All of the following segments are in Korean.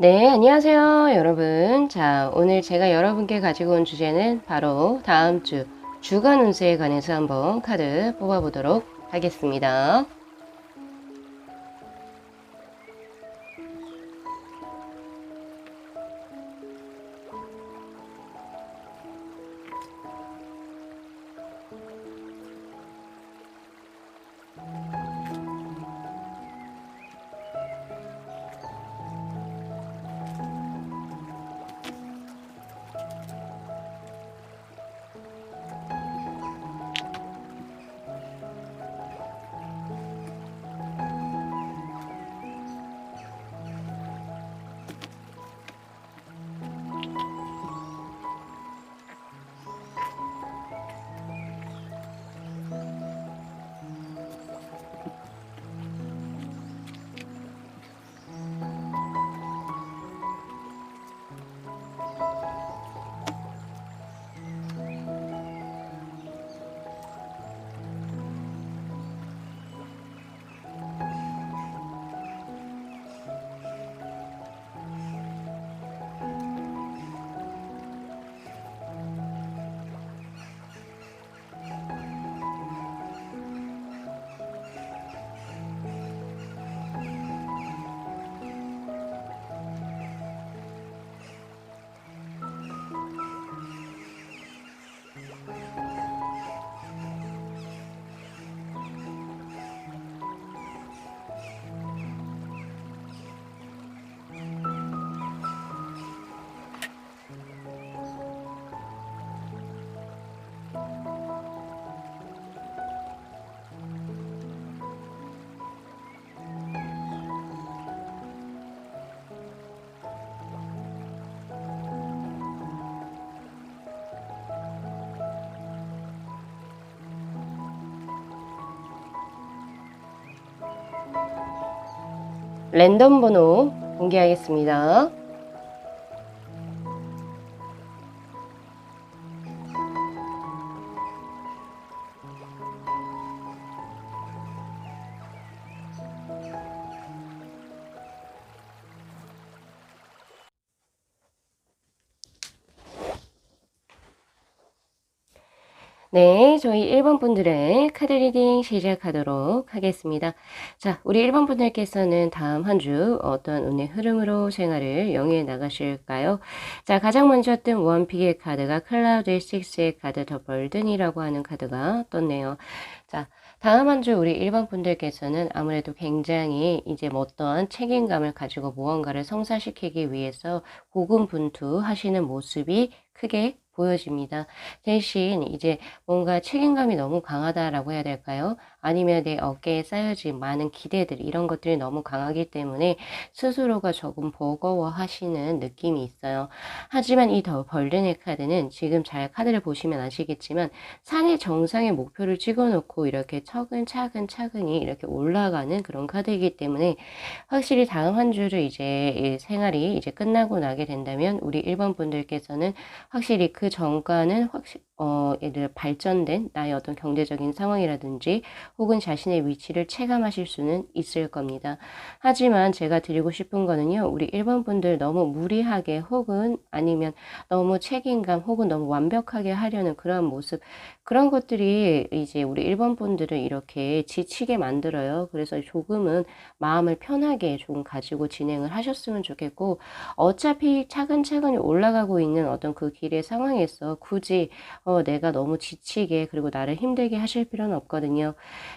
네, 안녕하세요, 여러분. 자, 오늘 제가 여러분께 가지고 온 주제는 바로 다음 주 주간 운세에 관해서 한번 카드 뽑아보도록 하겠습니다. 랜덤 번호 공개하겠습니다. 네, 저희 1번 분들의 카드 리딩 시작하도록 하겠습니다. 자, 우리 1번 분들께서는 다음 한 주 어떤 운의 흐름으로 생활을 영위해 나가실까요? 자, 가장 먼저 뜬 원픽의 카드가 클라우드 6의 카드 더 벌든이라고 하는 카드가 떴네요. 자, 다음 한 주 우리 1번 분들께서는 아무래도 굉장히 이제 뭐 어떤 책임감을 가지고 무언가를 성사시키기 위해서 고군분투하시는 모습이 크게 보여집니다. 대신 이제 뭔가 책임감이 너무 강하다라고 해야 될까요? 아니면 내 어깨에 쌓여진 많은 기대들 이런 것들이 너무 강하기 때문에 스스로가 조금 버거워하시는 느낌이 있어요. 하지만 이 더 벌든의 카드는 지금 잘 카드를 보시면 아시겠지만 산의 정상의 목표를 찍어놓고 이렇게 차근차근히 이렇게 올라가는 그런 카드이기 때문에 확실히 다음 한 주를 이제 생활이 이제 끝나고 나게 된다면 우리 1번 분들께서는 확실히 그 전과는 예를 들어 발전된 나의 어떤 경제적인 상황이라든지 혹은 자신의 위치를 체감하실 수는 있을 겁니다. 하지만 제가 드리고 싶은 거는요, 우리 1번 분들 너무 무리하게 혹은 아니면 너무 책임감 혹은 너무 완벽하게 하려는 그런 모습, 그런 것들이 이제 우리 1번 분들을 이렇게 지치게 만들어요. 그래서 조금은 마음을 편하게 조금 가지고 진행을 하셨으면 좋겠고, 어차피 차근차근히 올라가고 있는 어떤 그 길의 상황에서 굳이 내가 너무 지치게 그리고 나를 힘들게 하실 필요는 없거든요.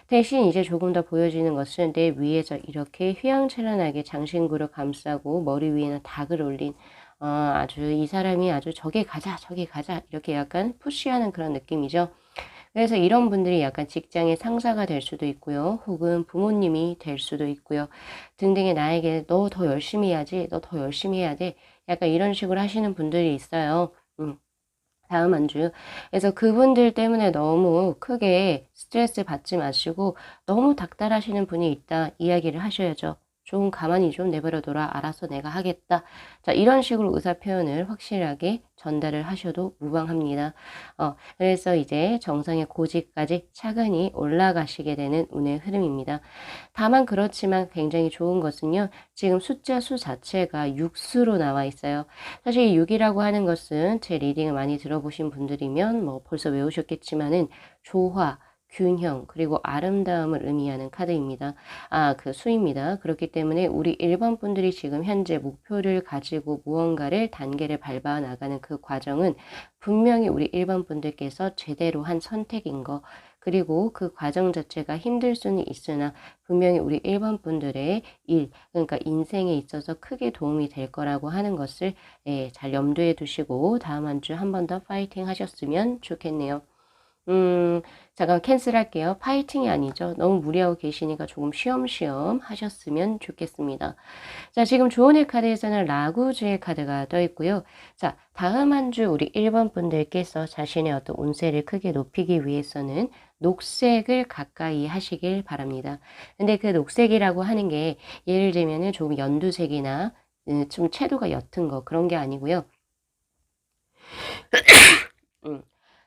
대신 이제 조금 더 보여지는 것은 내 위에서 이렇게 휘황찬란하게 장신구를 감싸고 머리 위에는 닭을 올린 아주 이 사람이 아주 저기 가자 저기 가자 이렇게 약간 푸시하는 그런 느낌이죠. 그래서 이런 분들이 약간 직장의 상사가 될 수도 있고요. 혹은 부모님이 될 수도 있고요. 등등의 나에게 너 더 열심히 해야지, 너 더 열심히 해야 돼. 약간 이런 식으로 하시는 분들이 있어요. 다음 한 주. 그래서 그분들 때문에 너무 크게 스트레스 받지 마시고 너무 닥달하시는 분이 있다 이야기를 하셔야죠. 좀 가만히 좀 내버려둬라. 알아서 내가 하겠다. 자, 이런 식으로 의사 표현을 확실하게 전달을 하셔도 무방합니다. 그래서 이제 정상의 고지까지 차근히 올라가시게 되는 운의 흐름입니다. 다만 그렇지만 굉장히 좋은 것은요. 지금 숫자 수 자체가 6수로 나와 있어요. 사실 6이라고 하는 것은 제 리딩을 많이 들어보신 분들이면 뭐 벌써 외우셨겠지만은 조화, 균형, 그리고 아름다움을 의미하는 카드입니다. 그 수입니다. 그렇기 때문에 우리 1번 분들이 지금 현재 목표를 가지고 무언가를 단계를 밟아 나가는 그 과정은 분명히 우리 1번 분들께서 제대로 한 선택인 거, 그리고 그 과정 자체가 힘들 수는 있으나 분명히 우리 1번 분들의 그러니까 인생에 있어서 크게 도움이 될 거라고 하는 것을 잘 염두에 두시고 다음 한 주 한 번 더 파이팅 하셨으면 좋겠네요. 잠깐 캔슬할게요. 파이팅이 아니죠. 너무 무리하고 계시니까 조금 쉬엄쉬엄 하셨으면 좋겠습니다. 자, 지금 조언의 카드에서는 라구주의 카드가 떠 있고요. 자, 다음 한 주 우리 1번 분들께서 자신의 어떤 운세를 크게 높이기 위해서는 녹색을 가까이 하시길 바랍니다. 근데 그 녹색이라고 하는 게 예를 들면은 조금 연두색이나 좀 채도가 옅은 거 그런 게 아니고요.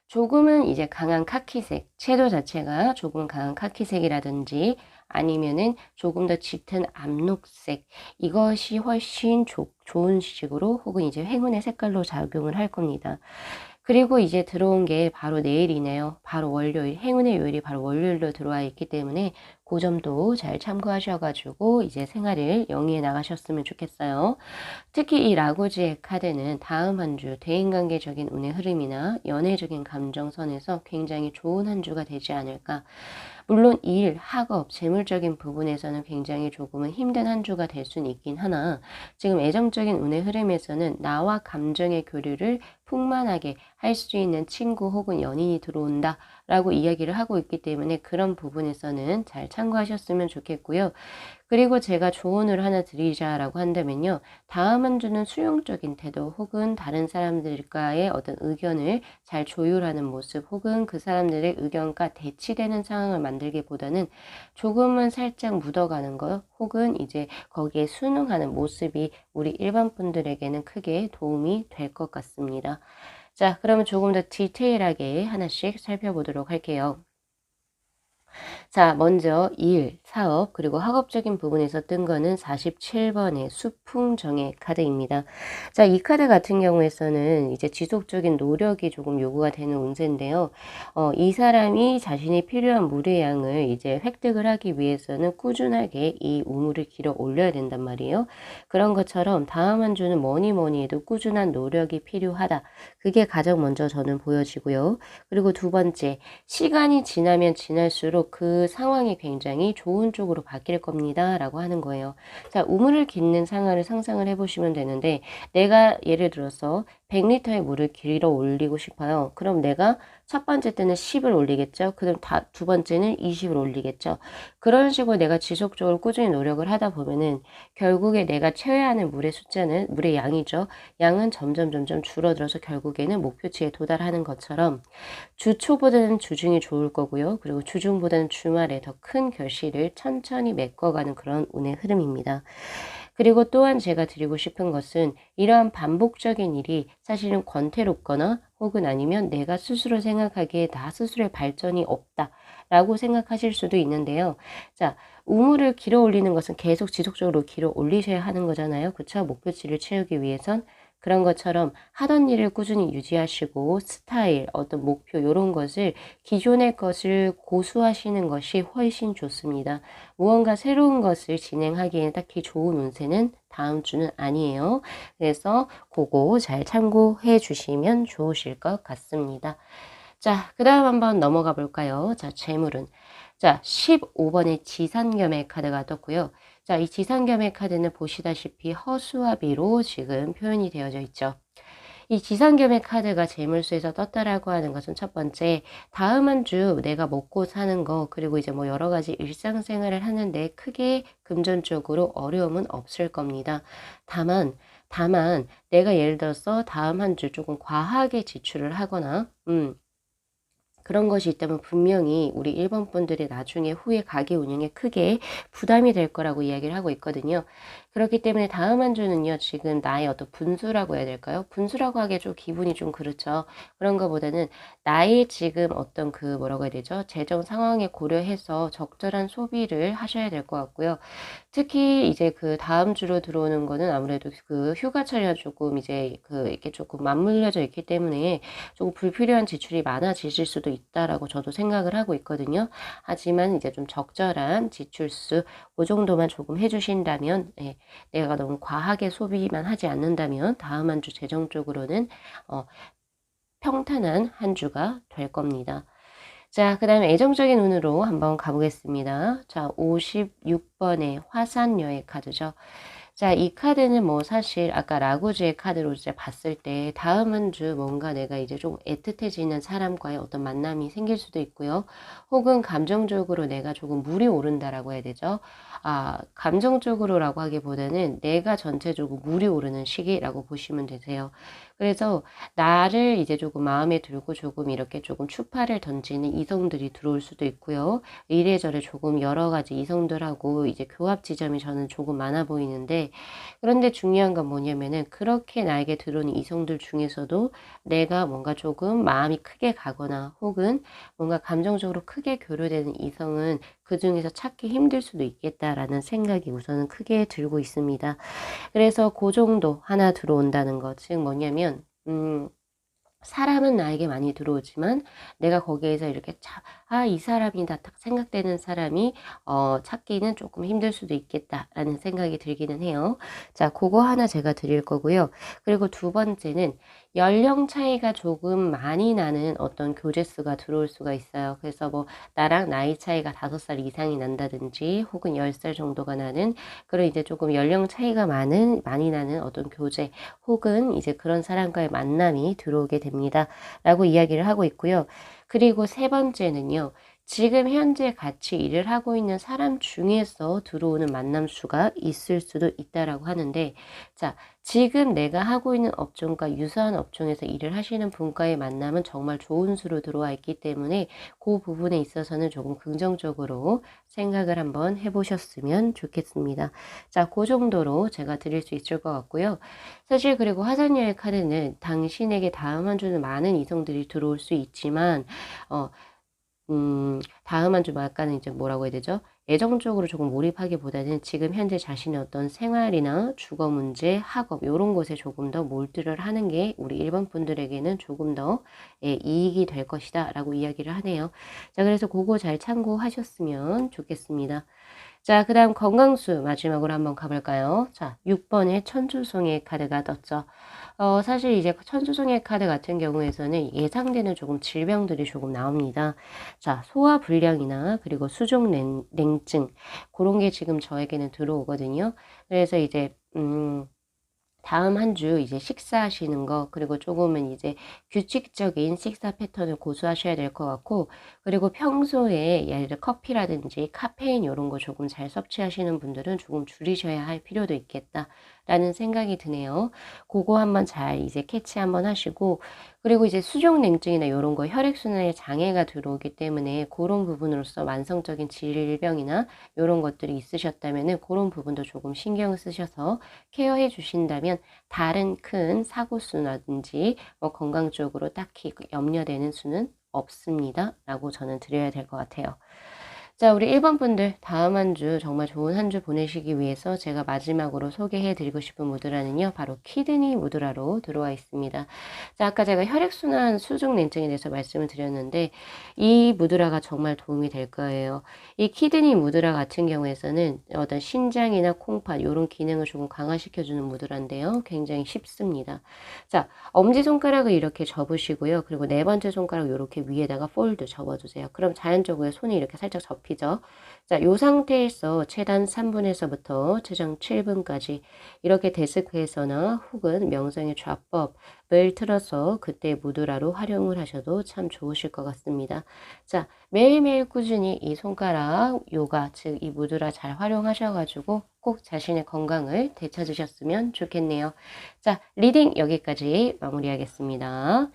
조금은 이제 강한 카키색, 채도 자체가 조금 강한 카키색이라든지 아니면은 조금 더 짙은 암록색, 이것이 훨씬 좋은 식으로 혹은 이제 행운의 색깔로 작용을 할 겁니다. 그리고 이제 들어온 게 바로 내일이네요. 바로 월요일, 행운의 요일이 바로 월요일로 들어와 있기 때문에 그 점도 잘 참고하셔가지고 이제 생활을 영위해 나가셨으면 좋겠어요. 특히 이 라고지의 카드는 다음 한 주 대인관계적인 운의 흐름이나 연애적인 감정선에서 굉장히 좋은 한 주가 되지 않을까. 물론 일, 학업, 재물적인 부분에서는 굉장히 조금은 힘든 한 주가 될 수는 있긴 하나 지금 애정적인 운의 흐름에서는 나와 감정의 교류를 풍만하게 할 수 있는 친구 혹은 연인이 들어온다 라고 이야기를 하고 있기 때문에 그런 부분에서는 잘 참고하셨으면 좋겠고요. 그리고 제가 조언을 하나 드리자라고 한다면요. 다음 한 주는 수용적인 태도 혹은 다른 사람들과의 어떤 의견을 잘 조율하는 모습 혹은 그 사람들의 의견과 대치되는 상황을 만들기보다는 조금은 살짝 묻어가는 것 혹은 이제 거기에 순응하는 모습이 우리 일반 분들에게는 크게 도움이 될 것 같습니다. 자, 그러면 조금 더 디테일하게 하나씩 살펴보도록 할게요. 자, 먼저 일, 사업, 그리고 학업적인 부분에서 뜬 거는 47번의 수풍정의 카드입니다. 자, 이 카드 같은 경우에서는 이제 지속적인 노력이 조금 요구가 되는 운세인데요. 이 사람이 자신이 필요한 물의 양을 이제 획득을 하기 위해서는 꾸준하게 이 우물을 길어 올려야 된단 말이에요. 그런 것처럼 다음 한 주는 뭐니 해도 꾸준한 노력이 필요하다. 그게 가장 먼저 저는 보여지고요. 그리고 두 번째, 시간이 지나면 지날수록 그 상황이 굉장히 좋은 쪽으로 바뀔 겁니다. 라고 하는 거예요. 자, 우물을 깃는 상황을 상상을 해보시면 되는데 내가 예를 들어서 100리터의 물을 길어 올리고 싶어요. 그럼 내가 첫 번째 때는 10을 올리겠죠. 그럼 두 번째는 20을 올리겠죠. 그런 식으로 내가 지속적으로 꾸준히 노력을 하다 보면은 결국에 내가 채워야 하는 물의 숫자는 물의 양이죠. 양은 점점 줄어들어서 결국에는 목표치에 도달하는 것처럼 주 초보다는 주중이 좋을 거고요. 그리고 주중보다는 주말에 더 큰 결실을 천천히 메꿔가는 그런 운의 흐름입니다. 그리고 또한 제가 드리고 싶은 것은 이러한 반복적인 일이 사실은 권태롭거나 혹은 아니면 내가 스스로 생각하기에 나 스스로의 발전이 없다라고 생각하실 수도 있는데요. 자, 우물을 길어 올리는 것은 계속 지속적으로 길어 올리셔야 하는 거잖아요. 그쵸? 목표치를 채우기 위해선. 그런 것처럼 하던 일을 꾸준히 유지하시고 스타일, 어떤 목표 이런 것을 기존의 것을 고수하시는 것이 훨씬 좋습니다. 무언가 새로운 것을 진행하기에는 딱히 좋은 운세는 다음 주는 아니에요. 그래서 그거 잘 참고해 주시면 좋으실 것 같습니다. 자, 그 다음 한번 넘어가 볼까요? 자, 재물은. 자, 15번의 지산겸의 카드가 떴고요. 자, 이 지산겸의 카드는 보시다시피 허수아비로 지금 표현이 되어져 있죠. 이 지상겸의 카드가 재물수에서 떴다라고 하는 것은 첫 번째, 다음 한 주 내가 먹고 사는 거, 그리고 이제 뭐 여러 가지 일상생활을 하는데 크게 금전적으로 어려움은 없을 겁니다. 다만, 내가 예를 들어서 다음 한 주 조금 과하게 지출을 하거나, 그런 것이 있다면 분명히 우리 1번 분들의 나중에 후에 가게 운영에 크게 부담이 될 거라고 이야기를 하고 있거든요. 그렇기 때문에 다음 한 주는요. 지금 나의 어떤 분수라고 해야 될까요? 분수라고 하기에 좀 기분이 좀 그렇죠. 그런 것보다는 나의 지금 어떤 그 뭐라고 해야 되죠? 재정 상황에 고려해서 적절한 소비를 하셔야 될 것 같고요. 특히 이제 그 다음 주로 들어오는 거는 아무래도 그 휴가철이랑 조금 이제 그 이렇게 조금 맞물려져 있기 때문에 조금 불필요한 지출이 많아지실 수도 있다라고 저도 생각을 하고 있거든요. 하지만 이제 좀 적절한 지출수 그 정도만 조금 해주신다면, 예, 내가 너무 과하게 소비만 하지 않는다면 다음 한 주 재정적으로는 평탄한 한 주가 될 겁니다. 자, 그 다음에 애정적인 운으로 한번 가보겠습니다. 자, 56번의 화산여의 카드죠. 자, 이 카드는 뭐 사실 아까 라구즈의 카드로 이제 봤을 때 다음 한 주 뭔가 내가 이제 좀 애틋해지는 사람과의 어떤 만남이 생길 수도 있고요. 혹은 감정적으로 내가 조금 물이 오른다라고 해야 되죠. 감정적으로라고 하기보다는 내가 전체적으로 물이 오르는 시기라고 보시면 되세요. 그래서 나를 이제 조금 마음에 들고 조금 이렇게 조금 추파를 던지는 이성들이 들어올 수도 있고요. 이래저래 조금 여러 가지 이성들하고 이제 교합 지점이 저는 조금 많아 보이는데, 그런데 중요한 건 뭐냐면은 그렇게 나에게 들어오는 이성들 중에서도 내가 뭔가 조금 마음이 크게 가거나 혹은 뭔가 감정적으로 크게 교류되는 이성은 그 중에서 찾기 힘들 수도 있겠다라는 생각이 우선은 크게 들고 있습니다. 그래서 그 정도 하나 들어온다는 것, 즉 뭐냐면 사람은 나에게 많이 들어오지만 내가 거기에서 이렇게 이 사람이다 딱 생각되는 사람이 찾기는 조금 힘들 수도 있겠다라는 생각이 들기는 해요. 자, 그거 하나 제가 드릴 거고요. 그리고 두 번째는 연령 차이가 조금 많이 나는 어떤 교제수가 들어올 수가 있어요. 그래서 뭐 나랑 나이 차이가 5살 이상이 난다든지 혹은 10살 정도가 나는 그런 이제 조금 연령 차이가 많이 나는 어떤 교제 혹은 이제 그런 사람과의 만남이 들어오게 됩니다. 라고 이야기를 하고 있고요. 그리고 세 번째는요. 지금 현재 같이 일을 하고 있는 사람 중에서 들어오는 만남 수가 있을 수도 있다라고 하는데, 자, 지금 내가 하고 있는 업종과 유사한 업종에서 일을 하시는 분과의 만남은 정말 좋은 수로 들어와 있기 때문에 그 부분에 있어서는 조금 긍정적으로 생각을 한번 해보셨으면 좋겠습니다. 자, 그 정도로 제가 드릴 수 있을 것 같고요. 사실 그리고 화산여의 카드는 당신에게 다음 한 주는 많은 이성들이 들어올 수 있지만 다음 한 주 약간은 이제 뭐라고 해야 되죠? 애정적으로 조금 몰입하기보다는 지금 현재 자신의 어떤 생활이나 주거 문제, 학업 요런 것에 조금 더 몰두를 하는 게 우리 1번 분들에게는 조금 더 이익이 될 것이다 라고 이야기를 하네요. 자, 그래서 그거 잘 참고하셨으면 좋겠습니다. 자, 그 다음 건강수 마지막으로 한번 가볼까요? 자, 6번의 천주송의 카드가 떴죠. 사실 이제 천주송의 카드 같은 경우에서는 예상되는 조금 질병들이 조금 나옵니다. 자, 소화불량이나 그리고 수족냉증 그런 게 지금 저에게는 들어오거든요. 그래서 이제 다음 한 주 이제 식사하시는 거 그리고 조금은 이제 규칙적인 식사 패턴을 고수하셔야 될 것 같고, 그리고 평소에 예를 들어 커피라든지 카페인 이런 거 조금 잘 섭취하시는 분들은 조금 줄이셔야 할 필요도 있겠다라는 생각이 드네요. 그거 한번 잘 이제 캐치 한번 하시고, 그리고 이제 수족냉증이나 이런 거 혈액순환에 장애가 들어오기 때문에 그런 부분으로서 만성적인 질병이나 이런 것들이 있으셨다면은 그런 부분도 조금 신경 쓰셔서 케어해 주신다면 다른 큰 사고수라든지 뭐 건강 쪽으로 딱히 염려되는 수는 없습니다. 라고 저는 드려야 될 것 같아요. 자, 우리 1번 분들 다음 한 주 정말 좋은 한 주 보내시기 위해서 제가 마지막으로 소개해 드리고 싶은 무드라는요. 바로 키드니 무드라로 들어와 있습니다. 자, 아까 제가 혈액순환 수족냉증에 대해서 말씀을 드렸는데 이 무드라가 정말 도움이 될 거예요. 이 키드니 무드라 같은 경우에서는 어떤 신장이나 콩팥 이런 기능을 조금 강화시켜주는 무드라인데요. 굉장히 쉽습니다. 자, 엄지손가락을 이렇게 접으시고요. 그리고 네 번째 손가락 이렇게 위에다가 폴드 접어주세요. 그럼 자연적으로 손이 이렇게 살짝 접히죠. 자, 요 상태에서 최단 3분에서부터 최장 7분까지 이렇게 데스크에서나 혹은 명상의 좌법을 틀어서 그때 무드라로 활용을 하셔도 참 좋으실 것 같습니다. 자, 매일매일 꾸준히 이 손가락 요가, 즉 이 무드라 잘 활용하셔가지고 꼭 자신의 건강을 되찾으셨으면 좋겠네요. 자, 리딩 여기까지 마무리하겠습니다.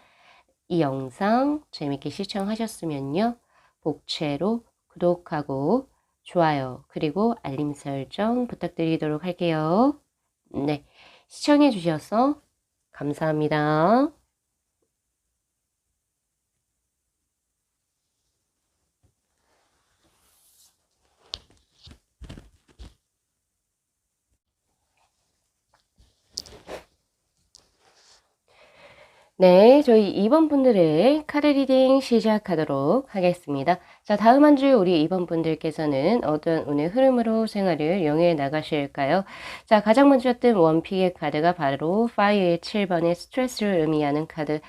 이 영상 재밌게 시청하셨으면요. 복채로 구독하고 좋아요 그리고 알림 설정 부탁드리도록 할게요. 네, 시청해 주셔서 감사합니다. 네, 저희 2번 분들의 카드 리딩 시작하도록 하겠습니다. 자, 다음 한 주 우리 2번 분들께서는 어떤 운의 흐름으로 생활을 영위해 나가실까요? 자, 가장 먼저 뜬 원픽의 카드가 바로 파이어의 7번의 스트레스를 의미하는 카드.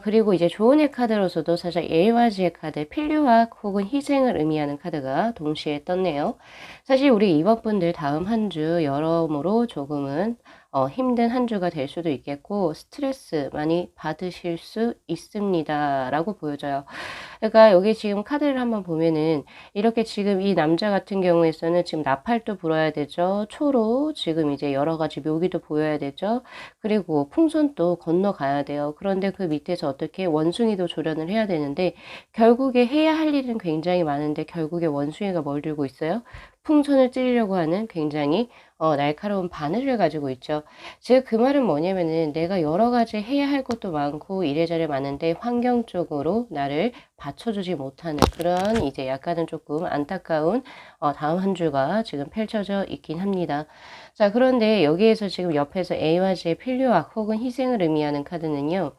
그리고 이제 조언의 카드로서도 사실 예와지의 카드, 필요악 혹은 희생을 의미하는 카드가 동시에 떴네요. 사실 우리 2번 분들 다음 한 주 여러모로 조금은 힘든 한 주가 될 수도 있겠고 스트레스 많이 받으실 수 있습니다 라고 보여져요. 그러니까 여기 지금 카드를 한번 보면은 이렇게 지금 이 남자 같은 경우에서는 지금 나팔도 불어야 되죠. 초로 지금 이제 여러 가지 묘기도 보여야 되죠. 그리고 풍선도 건너가야 돼요. 그런데 그 밑에서 어떻게 원숭이도 조련을 해야 되는데 결국에 해야 할 일은 굉장히 많은데 결국에 원숭이가 뭘 들고 있어요? 풍선을 찌르려고 하는 굉장히 날카로운 바늘을 가지고 있죠. 즉 그 말은 뭐냐면은 내가 여러 가지 해야 할 것도 많고 이래저래 많은데 환경적으로 나를 받쳐주지 못하는 그런 이제 약간은 조금 안타까운 다음 한 주가 지금 펼쳐져 있긴 합니다. 자, 그런데 여기에서 지금 옆에서 A와 G의 필요악 혹은 희생을 의미하는 카드는요.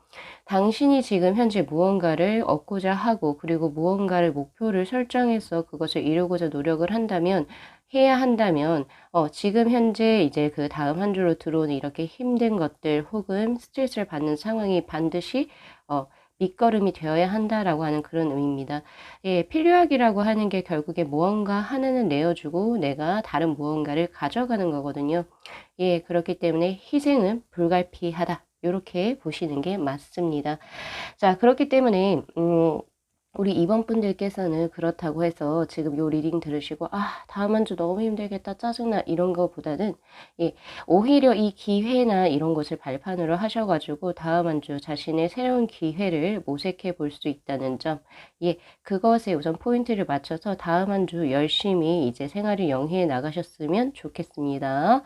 당신이 지금 현재 무언가를 얻고자 하고 그리고 무언가를 목표를 설정해서 그것을 이루고자 노력을 한다면 해야 한다면 지금 현재 이제 그 다음 한 주로 들어오는 이렇게 힘든 것들 혹은 스트레스를 받는 상황이 반드시 밑거름이 되어야 한다라고 하는 그런 의미입니다. 예, 필요하기라고 하는 게 결국에 무언가 하나는 내어주고 내가 다른 무언가를 가져가는 거거든요. 예, 그렇기 때문에 희생은 불가피하다. 이렇게 보시는 게 맞습니다. 자, 그렇기 때문에 우리 2번 분들께서는 그렇다고 해서 지금 요 리딩 들으시고 다음 한 주 너무 힘들겠다 짜증나 이런 거보다는 예, 오히려 이 기회나 이런 것을 발판으로 하셔가지고 다음 한 주 자신의 새로운 기회를 모색해 볼 수 있다는 점, 예, 그것에 우선 포인트를 맞춰서 다음 한 주 열심히 이제 생활을 영위해 나가셨으면 좋겠습니다.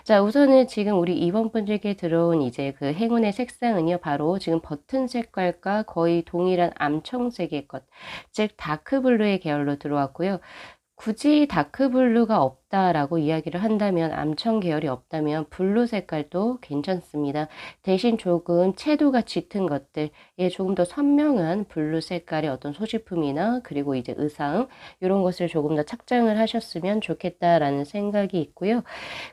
자, 우선은 지금 우리 2번 분들께 들어온 이제 그 행운의 색상은요, 바로 지금 버튼 색깔과 거의 동일한 암청색의 것, 즉 다크블루의 계열로 들어왔고요. 굳이 다크블루가 없다라고 이야기를 한다면 암청 계열이 없다면 블루 색깔도 괜찮습니다. 대신 조금 채도가 짙은 것들, 예, 조금 더 선명한 블루 색깔의 어떤 소지품이나 그리고 이제 의상 이런 것을 조금 더 착장을 하셨으면 좋겠다라는 생각이 있고요.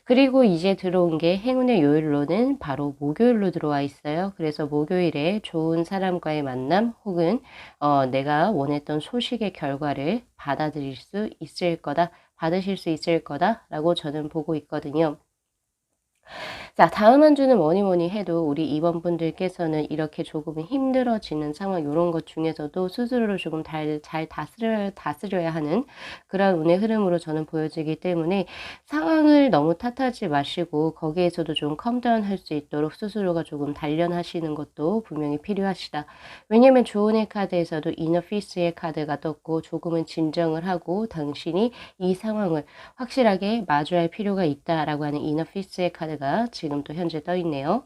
그리고 이제 들어온 게 행운의 요일로는 바로 목요일로 들어와 있어요. 그래서 목요일에 좋은 사람과의 만남 혹은 내가 원했던 소식의 결과를 받아들일 수 있을 거다, 받으실 수 있을 거다라고 저는 보고 있거든요. 자, 다음 한 주는 뭐니 뭐니 해도 우리 2번 분들께서는 이렇게 조금 힘들어지는 상황 이런 것 중에서도 스스로를 조금 잘 다스려야 하는 그런 운의 흐름으로 저는 보여지기 때문에 상황을 너무 탓하지 마시고 거기에서도 좀 컴다운 할 수 있도록 스스로가 조금 단련하시는 것도 분명히 필요하시다. 왜냐면 조언의 카드에서도 이너피스의 카드가 떴고 조금은 진정을 하고 당신이 이 상황을 확실하게 마주할 필요가 있다라고 하는 이너피스의 카드가 지금 또 현재 떠 있네요.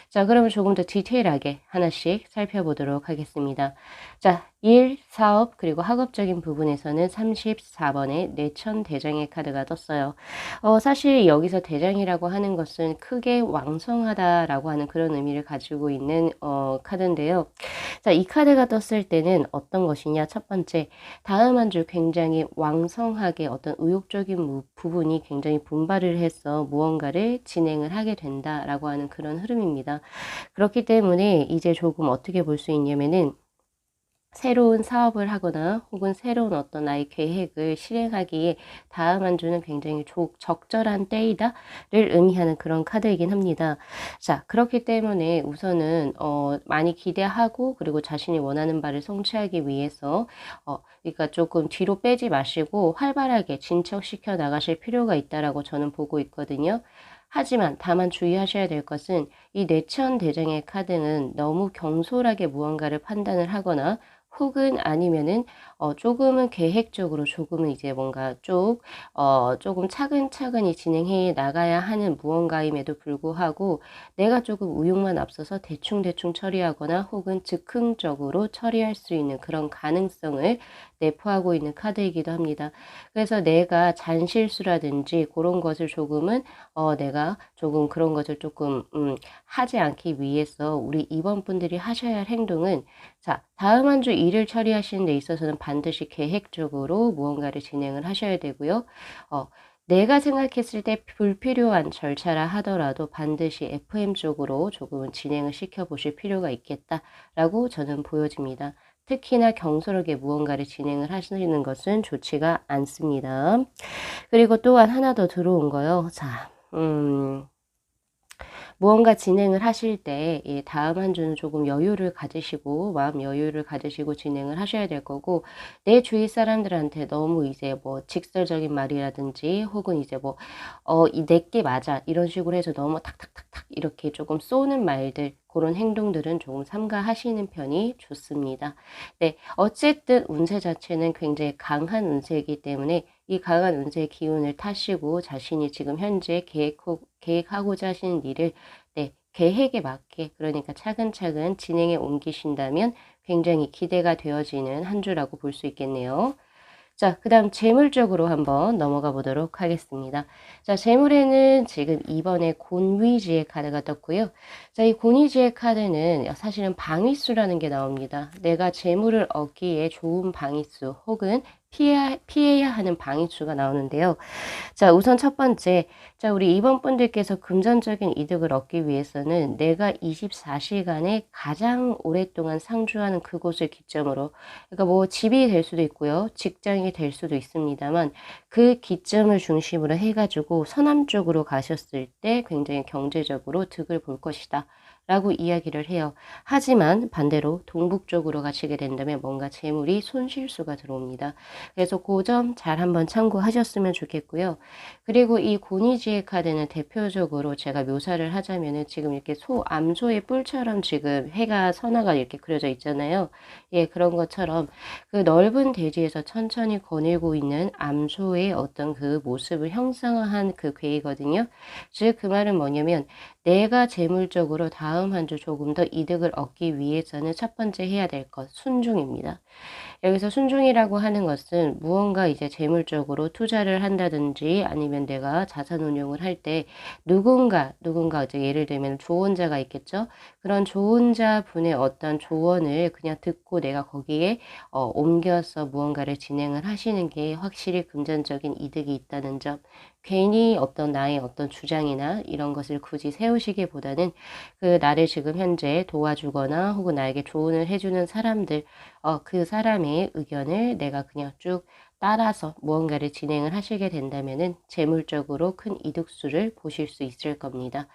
자, 그러면 조금 더 디테일하게 하나씩 살펴보도록 하겠습니다. 자, 일, 사업, 그리고 학업적인 부분에서는 34번의 내천대장의 카드가 떴어요. 사실 여기서 대장이라고 하는 것은 크게 왕성하다라고 하는 그런 의미를 가지고 있는 카드인데요. 자, 이 카드가 떴을 때는 어떤 것이냐? 첫 번째, 다음 한 주 굉장히 왕성하게 어떤 의욕적인 부분이 굉장히 분발을 해서 무언가를 진행을 하게 된다라고 하는 그런 흐름입니다. 그렇기 때문에 이제 조금 어떻게 볼 수 있냐면은 새로운 사업을 하거나 혹은 새로운 어떤 나의 계획을 실행하기에 다음 한 주는 굉장히 적절한 때이다를 의미하는 그런 카드이긴 합니다. 자, 그렇기 때문에 우선은 많이 기대하고 그리고 자신이 원하는 바를 성취하기 위해서 그러니까 조금 뒤로 빼지 마시고 활발하게 진척시켜 나가실 필요가 있다라고 저는 보고 있거든요. 하지만 다만 주의하셔야 될 것은 이 뇌천대장의 카드는 너무 경솔하게 무언가를 판단을 하거나 혹은 아니면은 조금은 계획적으로 조금은 이제 뭔가 조금 차근차근히 진행해 나가야 하는 무언가임에도 불구하고 내가 조금 의욕만 앞서서 대충대충 처리하거나 혹은 즉흥적으로 처리할 수 있는 그런 가능성을 내포하고 있는 카드이기도 합니다. 그래서 내가 잔실수라든지 그런 것을 조금은 내가 조금 그런 것을 조금 하지 않기 위해서 우리 이번 분들이 하셔야 할 행동은 자, 다음 한 주 일을 처리하시는 데 있어서는 반드시 계획적으로 무언가를 진행을 하셔야 되고요. 내가 생각했을 때 불필요한 절차라 하더라도 반드시 FM 쪽으로 조금은 진행을 시켜 보실 필요가 있겠다라고 저는 보여집니다. 특히나 경솔하게 무언가를 진행을 하시는 것은 좋지가 않습니다. 그리고 또한 하나 더 들어온 거요. 자, 무언가 진행을 하실 때 다음 한 주는 조금 여유를 가지시고 마음 여유를 가지시고 진행을 하셔야 될 거고 내 주위 사람들한테 너무 이제 뭐 직설적인 말이라든지 혹은 이제 뭐 이 내게 맞아 이런 식으로 해서 너무 탁탁탁탁 이렇게 조금 쏘는 말들 그런 행동들은 조금 삼가하시는 편이 좋습니다. 네, 어쨌든 운세 자체는 굉장히 강한 운세이기 때문에 이 강한 운세의 기운을 타시고 자신이 지금 현재 계획하고자 하시는 일을 계획에 맞게 그러니까 차근차근 진행에 옮기신다면 굉장히 기대가 되어지는 한 주라고 볼 수 있겠네요. 자, 그 다음 재물적으로 한번 넘어가 보도록 하겠습니다. 자, 재물에는 지금 이번에 곤위지의 카드가 떴고요. 자, 이 곤위지의 카드는 사실은 방위수라는 게 나옵니다. 내가 재물을 얻기에 좋은 방위수 혹은 피해야 하는 방위수가 나오는데요. 자, 우선 첫 번째. 자, 우리 이번 분들께서 금전적인 이득을 얻기 위해서는 내가 24시간에 가장 오랫동안 상주하는 그곳을 기점으로, 그러니까 뭐 집이 될 수도 있고요. 직장이 될 수도 있습니다만, 그 기점을 중심으로 해가지고 서남 쪽으로 가셨을 때 굉장히 경제적으로 득을 볼 것이다. 라고 이야기를 해요. 하지만 반대로 동북 쪽으로 가시게 된다면 뭔가 재물이 손실수가 들어옵니다. 그래서 그 점 잘 한번 참고하셨으면 좋겠고요. 그리고 이 고니지의 카드는 대표적으로 제가 묘사를 하자면은 지금 이렇게 암소의 뿔처럼 지금 해가 선화가 이렇게 그려져 있잖아요. 예, 그런 것처럼 그 넓은 대지에서 천천히 거닐고 있는 암소의 어떤 그 모습을 형상화한 그 괴이거든요. 즉, 그 말은 뭐냐면 내가 재물적으로 다음 한 주 조금 더 이득을 얻기 위해서는 첫 번째 해야 될 것, 순종입니다. 여기서 순종이라고 하는 것은 무언가 이제 재물적으로 투자를 한다든지 아니면 내가 자산 운용을 할 때 누군가 이제 예를 들면 조언자가 있겠죠. 그런 조언자 분의 어떤 조언을 그냥 듣고 내가 거기에 옮겨서 무언가를 진행을 하시는 게 확실히 금전적인 이득이 있다는 점. 괜히 어떤 나의 어떤 주장이나 이런 것을 굳이 세우시기보다는 그 나를 지금 현재 도와주거나 혹은 나에게 조언을 해주는 사람들 그 사람의 의견을 내가 그냥 쭉 따라서 무언가를 진행을 하시게 된다면은 재물적으로 큰 이득수를 보실 수 있을 겁니다.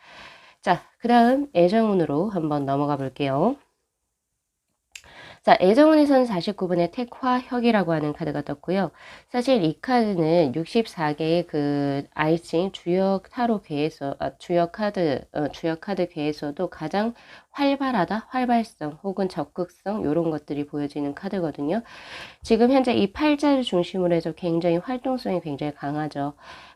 자, 그 다음 애정운으로 한번 넘어가 볼게요. 자, 애정운에서는 49분의 택화혁이라고 하는 카드가 떴고요. 사실 이 카드는 64개의 그 아이싱 주역 타로계에서 주역 카드 계에서도 가장 활발하다, 활발성 혹은 적극성 이런 것들이 보여지는 카드거든요. 지금 현재 이 팔자를 중심으로 해서 굉장히 활동성이 굉장히 강하죠.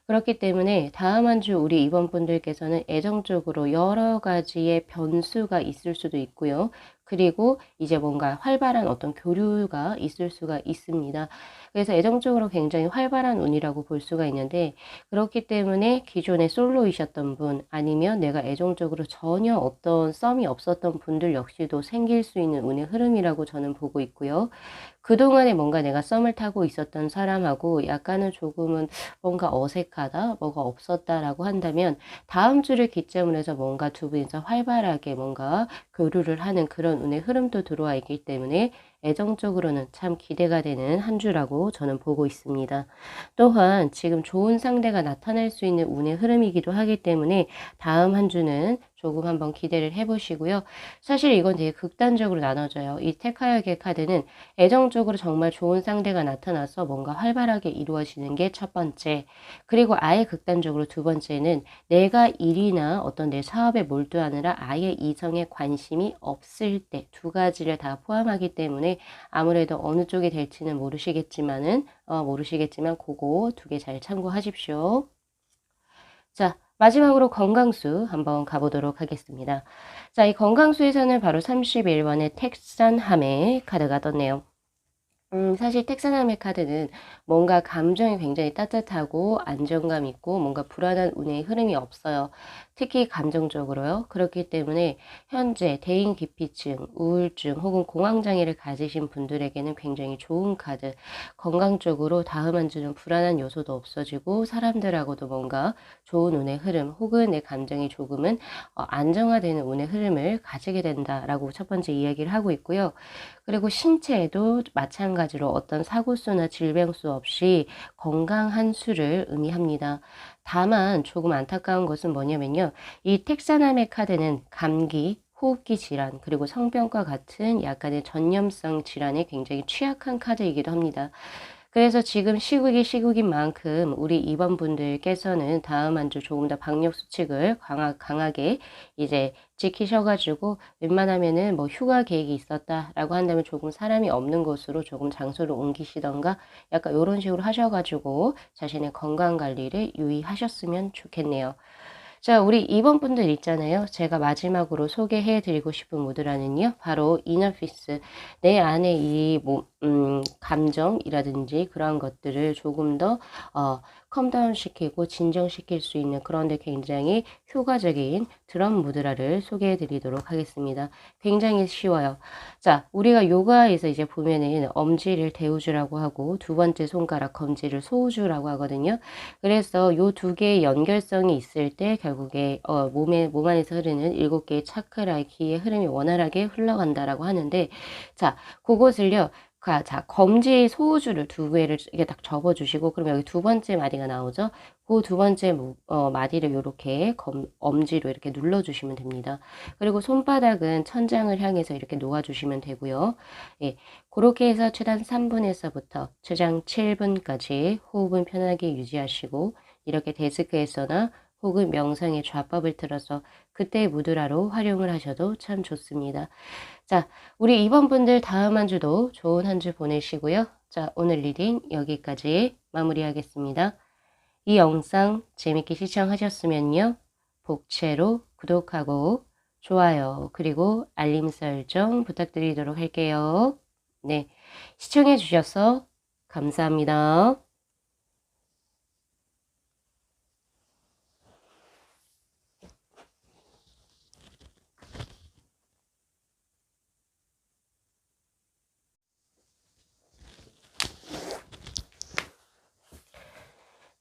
그렇기 때문에 다음 한 주 우리 이번 분들께서는 애정적으로 여러 가지의 변수가 있을 수도 있고요. 그리고 이제 뭔가 활발한 어떤 교류가 있을 수가 있습니다. 그래서 애정적으로 굉장히 활발한 운이라고 볼 수가 있는데 그렇기 때문에 기존에 솔로이셨던 분 아니면 내가 애정적으로 전혀 어떤 썸이 없었던 분들 역시도 생길 수 있는 운의 흐름이라고 저는 보고 있고요. 그동안에 뭔가 내가 썸을 타고 있었던 사람하고 약간은 조금은 뭔가 어색하다, 뭐가 없었다라고 한다면 다음 주를 기점으로 해서 뭔가 두 분이서 활발하게 뭔가 교류를 하는 그런 운의 흐름도 들어와 있기 때문에 애정적으로는 참 기대가 되는 한 주라고 저는 보고 있습니다. 또한 지금 좋은 상대가 나타날 수 있는 운의 흐름이기도 하기 때문에 다음 한 주는 조금 한번 기대를 해보시고요. 사실 이건 되게 극단적으로 나눠져요. 이 테카역의 카드는 애정적으로 정말 좋은 상대가 나타나서 뭔가 활발하게 이루어지는 게 첫 번째. 그리고 아예 극단적으로 두 번째는 내가 일이나 어떤 내 사업에 몰두하느라 아예 이성에 관심이 없을 때 두 가지를 다 포함하기 때문에 아무래도 어느 쪽이 될지는 모르시겠지만 그거 두 개 잘 참고하십시오. 자, 마지막으로 건강수 한번 가보도록 하겠습니다. 자, 이 건강수에서는 바로 31번의 텍산함의 카드가 떴네요. 사실 텍사남의 카드는 뭔가 감정이 굉장히 따뜻하고 안정감 있고 뭔가 불안한 운의 흐름이 없어요. 특히 감정적으로요. 그렇기 때문에 현재 대인기피증, 우울증 혹은 공황장애를 가지신 분들에게는 굉장히 좋은 카드. 건강적으로 다음 한 주는 불안한 요소도 없어지고 사람들하고도 뭔가 좋은 운의 흐름 혹은 내 감정이 조금은 안정화되는 운의 흐름을 가지게 된다라고 첫 번째 이야기를 하고 있고요. 그리고 신체에도 마찬가지로 어떤 사고수나 질병수 없이 건강한 수를 의미합니다. 다만 조금 안타까운 것은 뭐냐면요. 이 텍사남의 카드는 감기, 호흡기 질환, 그리고 성병과 같은 약간의 전염성 질환에 굉장히 취약한 카드이기도 합니다. 그래서 지금 시국인 만큼 우리 입원분들께서는 다음 한 주 조금 더 방역 수칙을 강하게 이제 지키셔가지고 웬만하면은 뭐 휴가 계획이 있었다라고 한다면 조금 사람이 없는 곳으로 조금 장소를 옮기시던가 약간 이런 식으로 하셔가지고 자신의 건강 관리를 유의하셨으면 좋겠네요. 자, 우리 이번 분들 있잖아요. 제가 마지막으로 소개해 드리고 싶은 모드라는요. 바로 이너피스. 내 안에 이 감정이라든지 그러한 것들을 조금 더 컴다운 시키고 진정시킬 수 있는 그런 데 굉장히 효과적인 드럼 무드라를 소개해 드리도록 하겠습니다. 굉장히 쉬워요. 자, 우리가 요가에서 이제 보면은 엄지를 대우주라고 하고 두 번째 손가락 검지를 소우주라고 하거든요. 그래서 요 두 개의 연결성이 있을 때 결국에 몸 안에서 흐르는 7개의 차크라의 기의 흐름이 원활하게 흘러간다라고 하는데, 자, 그것을요. 자, 검지 소우주를 두 개를 이렇게 딱 접어주시고, 그럼 여기 두 번째 마디가 나오죠? 그 두 번째 마디를 이렇게 엄지로 이렇게 눌러주시면 됩니다. 그리고 손바닥은 천장을 향해서 이렇게 놓아주시면 되고요. 예, 그렇게 해서 최단 3분에서부터 최장 7분까지 호흡은 편하게 유지하시고, 이렇게 데스크에서나 혹은 명상의 좌법을 틀어서 그때의 무드라로 활용을 하셔도 참 좋습니다. 자, 우리 이번 분들 다음 한 주도 좋은 한 주 보내시고요. 자, 오늘 리딩 여기까지 마무리하겠습니다. 이 영상 재밌게 시청하셨으면요. 복채로 구독하고 좋아요 그리고 알림 설정 부탁드리도록 할게요. 네, 시청해 주셔서 감사합니다.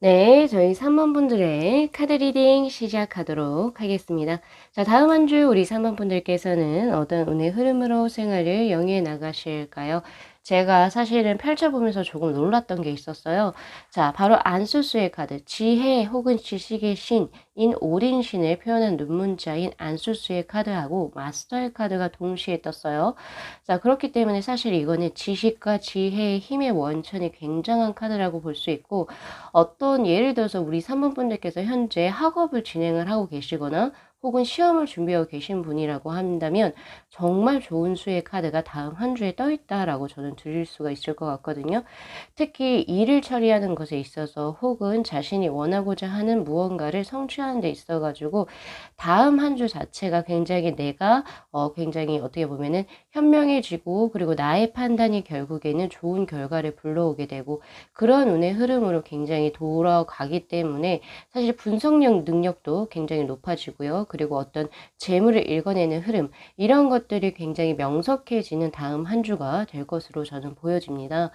네, 저희 3번 분들의 카드 리딩 시작하도록 하겠습니다. 자, 다음 한 주 우리 3번 분들께서는 어떤 운의 흐름으로 생활을 영위해 나가실까요? 제가 사실은 펼쳐보면서 조금 놀랐던 게 있었어요. 자, 바로 안수수의 카드, 지혜 혹은 지식의 신, 인 오린신을 표현한 눈문자인 안수수의 카드하고 마스터의 카드가 동시에 떴어요. 자, 그렇기 때문에 사실 이거는 지식과 지혜의 힘의 원천이 굉장한 카드라고 볼 수 있고, 어떤 예를 들어서 우리 3번 분들께서 현재 학업을 진행을 하고 계시거나 혹은 시험을 준비하고 계신 분이라고 한다면 정말 좋은 수의 카드가 다음 한 주에 떠 있다라고 저는 드릴 수가 있을 것 같거든요. 특히 일을 처리하는 것에 있어서 혹은 자신이 원하고자 하는 무언가를 성취하는 데 있어 가지고 다음 한 주 자체가 굉장히 내가 굉장히 어떻게 보면은 현명해지고, 그리고 나의 판단이 결국에는 좋은 결과를 불러오게 되고 그런 운의 흐름으로 굉장히 돌아가기 때문에 사실 분석력 능력도 굉장히 높아지고요. 그리고 어떤 재물을 읽어내는 흐름, 이런 것들이 굉장히 명석해지는 다음 한 주가 될 것으로 저는 보여집니다.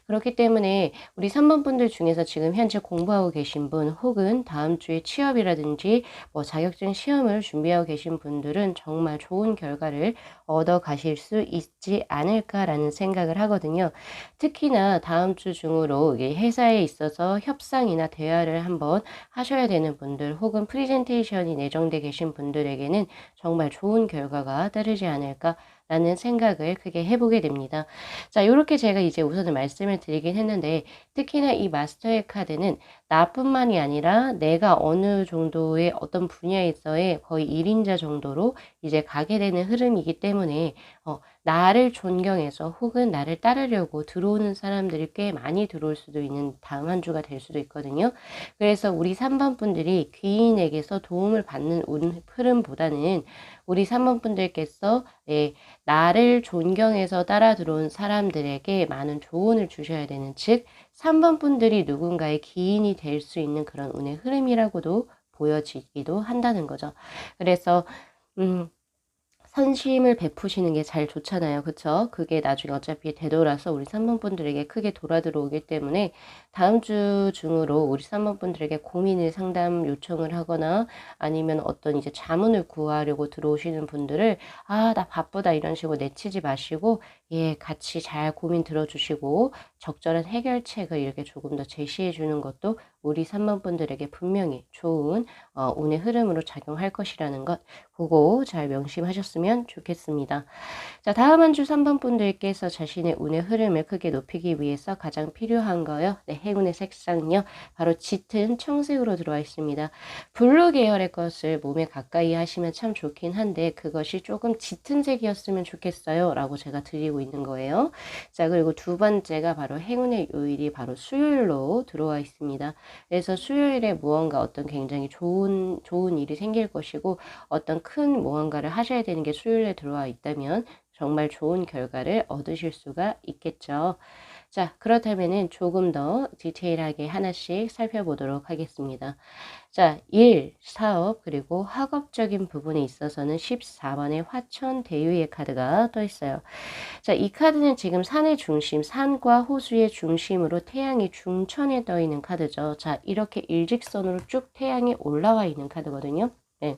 그렇기 때문에 우리 3번 분들 중에서 지금 현재 공부하고 계신 분, 혹은 다음 주에 취업이라든지 뭐 자격증 시험을 준비하고 계신 분들은 정말 좋은 결과를 얻어 가실 수 있지 않을까라는 생각을 하거든요. 특히나 다음 주 중으로 이게 회사에 있어서 협상이나 대화를 한번 하셔야 되는 분들, 혹은 프레젠테이션이 내정돼 계신 분들에게는 정말 좋은 결과가 따르지 않을까라는 생각을 크게 해보게 됩니다. 자, 요렇게 제가 이제 우선은 말씀을 드리긴 했는데, 특히나 이 마스터의 카드는 나뿐만이 아니라 내가 어느 정도의 어떤 분야에서의 거의 1인자 정도로 이제 가게 되는 흐름이기 때문에 나를 존경해서 혹은 나를 따르려고 들어오는 사람들이 꽤 많이 들어올 수도 있는 다음 한 주가 될 수도 있거든요. 그래서 우리 3번 분들이 귀인에게서 도움을 받는 흐름보다는 우리 3번 분들께서 나를 존경해서 따라 들어온 사람들에게 많은 조언을 주셔야 되는, 즉 3번 분들이 누군가의 기인이 될 수 있는 그런 운의 흐름이라고도 보여지기도 한다는 거죠. 그래서 선심을 베푸시는 게 잘 좋잖아요. 그쵸? 그게 나중에 어차피 되돌아서 우리 3번 분들에게 크게 돌아 들어오기 때문에 다음 주 중으로 우리 3번 분들에게 고민을 상담 요청을 하거나 아니면 어떤 이제 자문을 구하려고 들어오시는 분들을 나 바쁘다 이런 식으로 내치지 마시고 같이 잘 고민 들어주시고 적절한 해결책을 이렇게 조금 더 제시해 주는 것도 우리 3번 분들에게 분명히 좋은 운의 흐름으로 작용할 것이라는 것, 그거 잘 명심하셨으면 좋겠습니다. 자, 다음 한 주 3번 분들께서 자신의 운의 흐름을 크게 높이기 위해서 가장 필요한 거요. 행운의 색상요. 바로 짙은 청색으로 들어와 있습니다. 블루 계열의 것을 몸에 가까이 하시면 참 좋긴 한데 그것이 조금 짙은 색이었으면 좋겠어요. 라고 제가 드리고 있는 거예요. 자, 그리고 두 번째가 바로 행운의 요일이 바로 수요일로 들어와 있습니다. 그래서 수요일에 무언가 어떤 굉장히 좋은 일이 생길 것이고 어떤 큰 무언가를 하셔야 되는 게 수요일에 들어와 있다면 정말 좋은 결과를 얻으실 수가 있겠죠. 자, 그렇다면은 조금 더 디테일하게 하나씩 살펴보도록 하겠습니다. 자, 일, 사업, 그리고 학업적인 부분에 있어서는 14번의 화천 대유의 카드가 떠 있어요. 자, 이 카드는 지금 산의 중심, 산과 호수의 중심으로 태양이 중천에 떠 있는 카드죠. 자, 이렇게 일직선으로 쭉 태양이 올라와 있는 카드거든요. 네.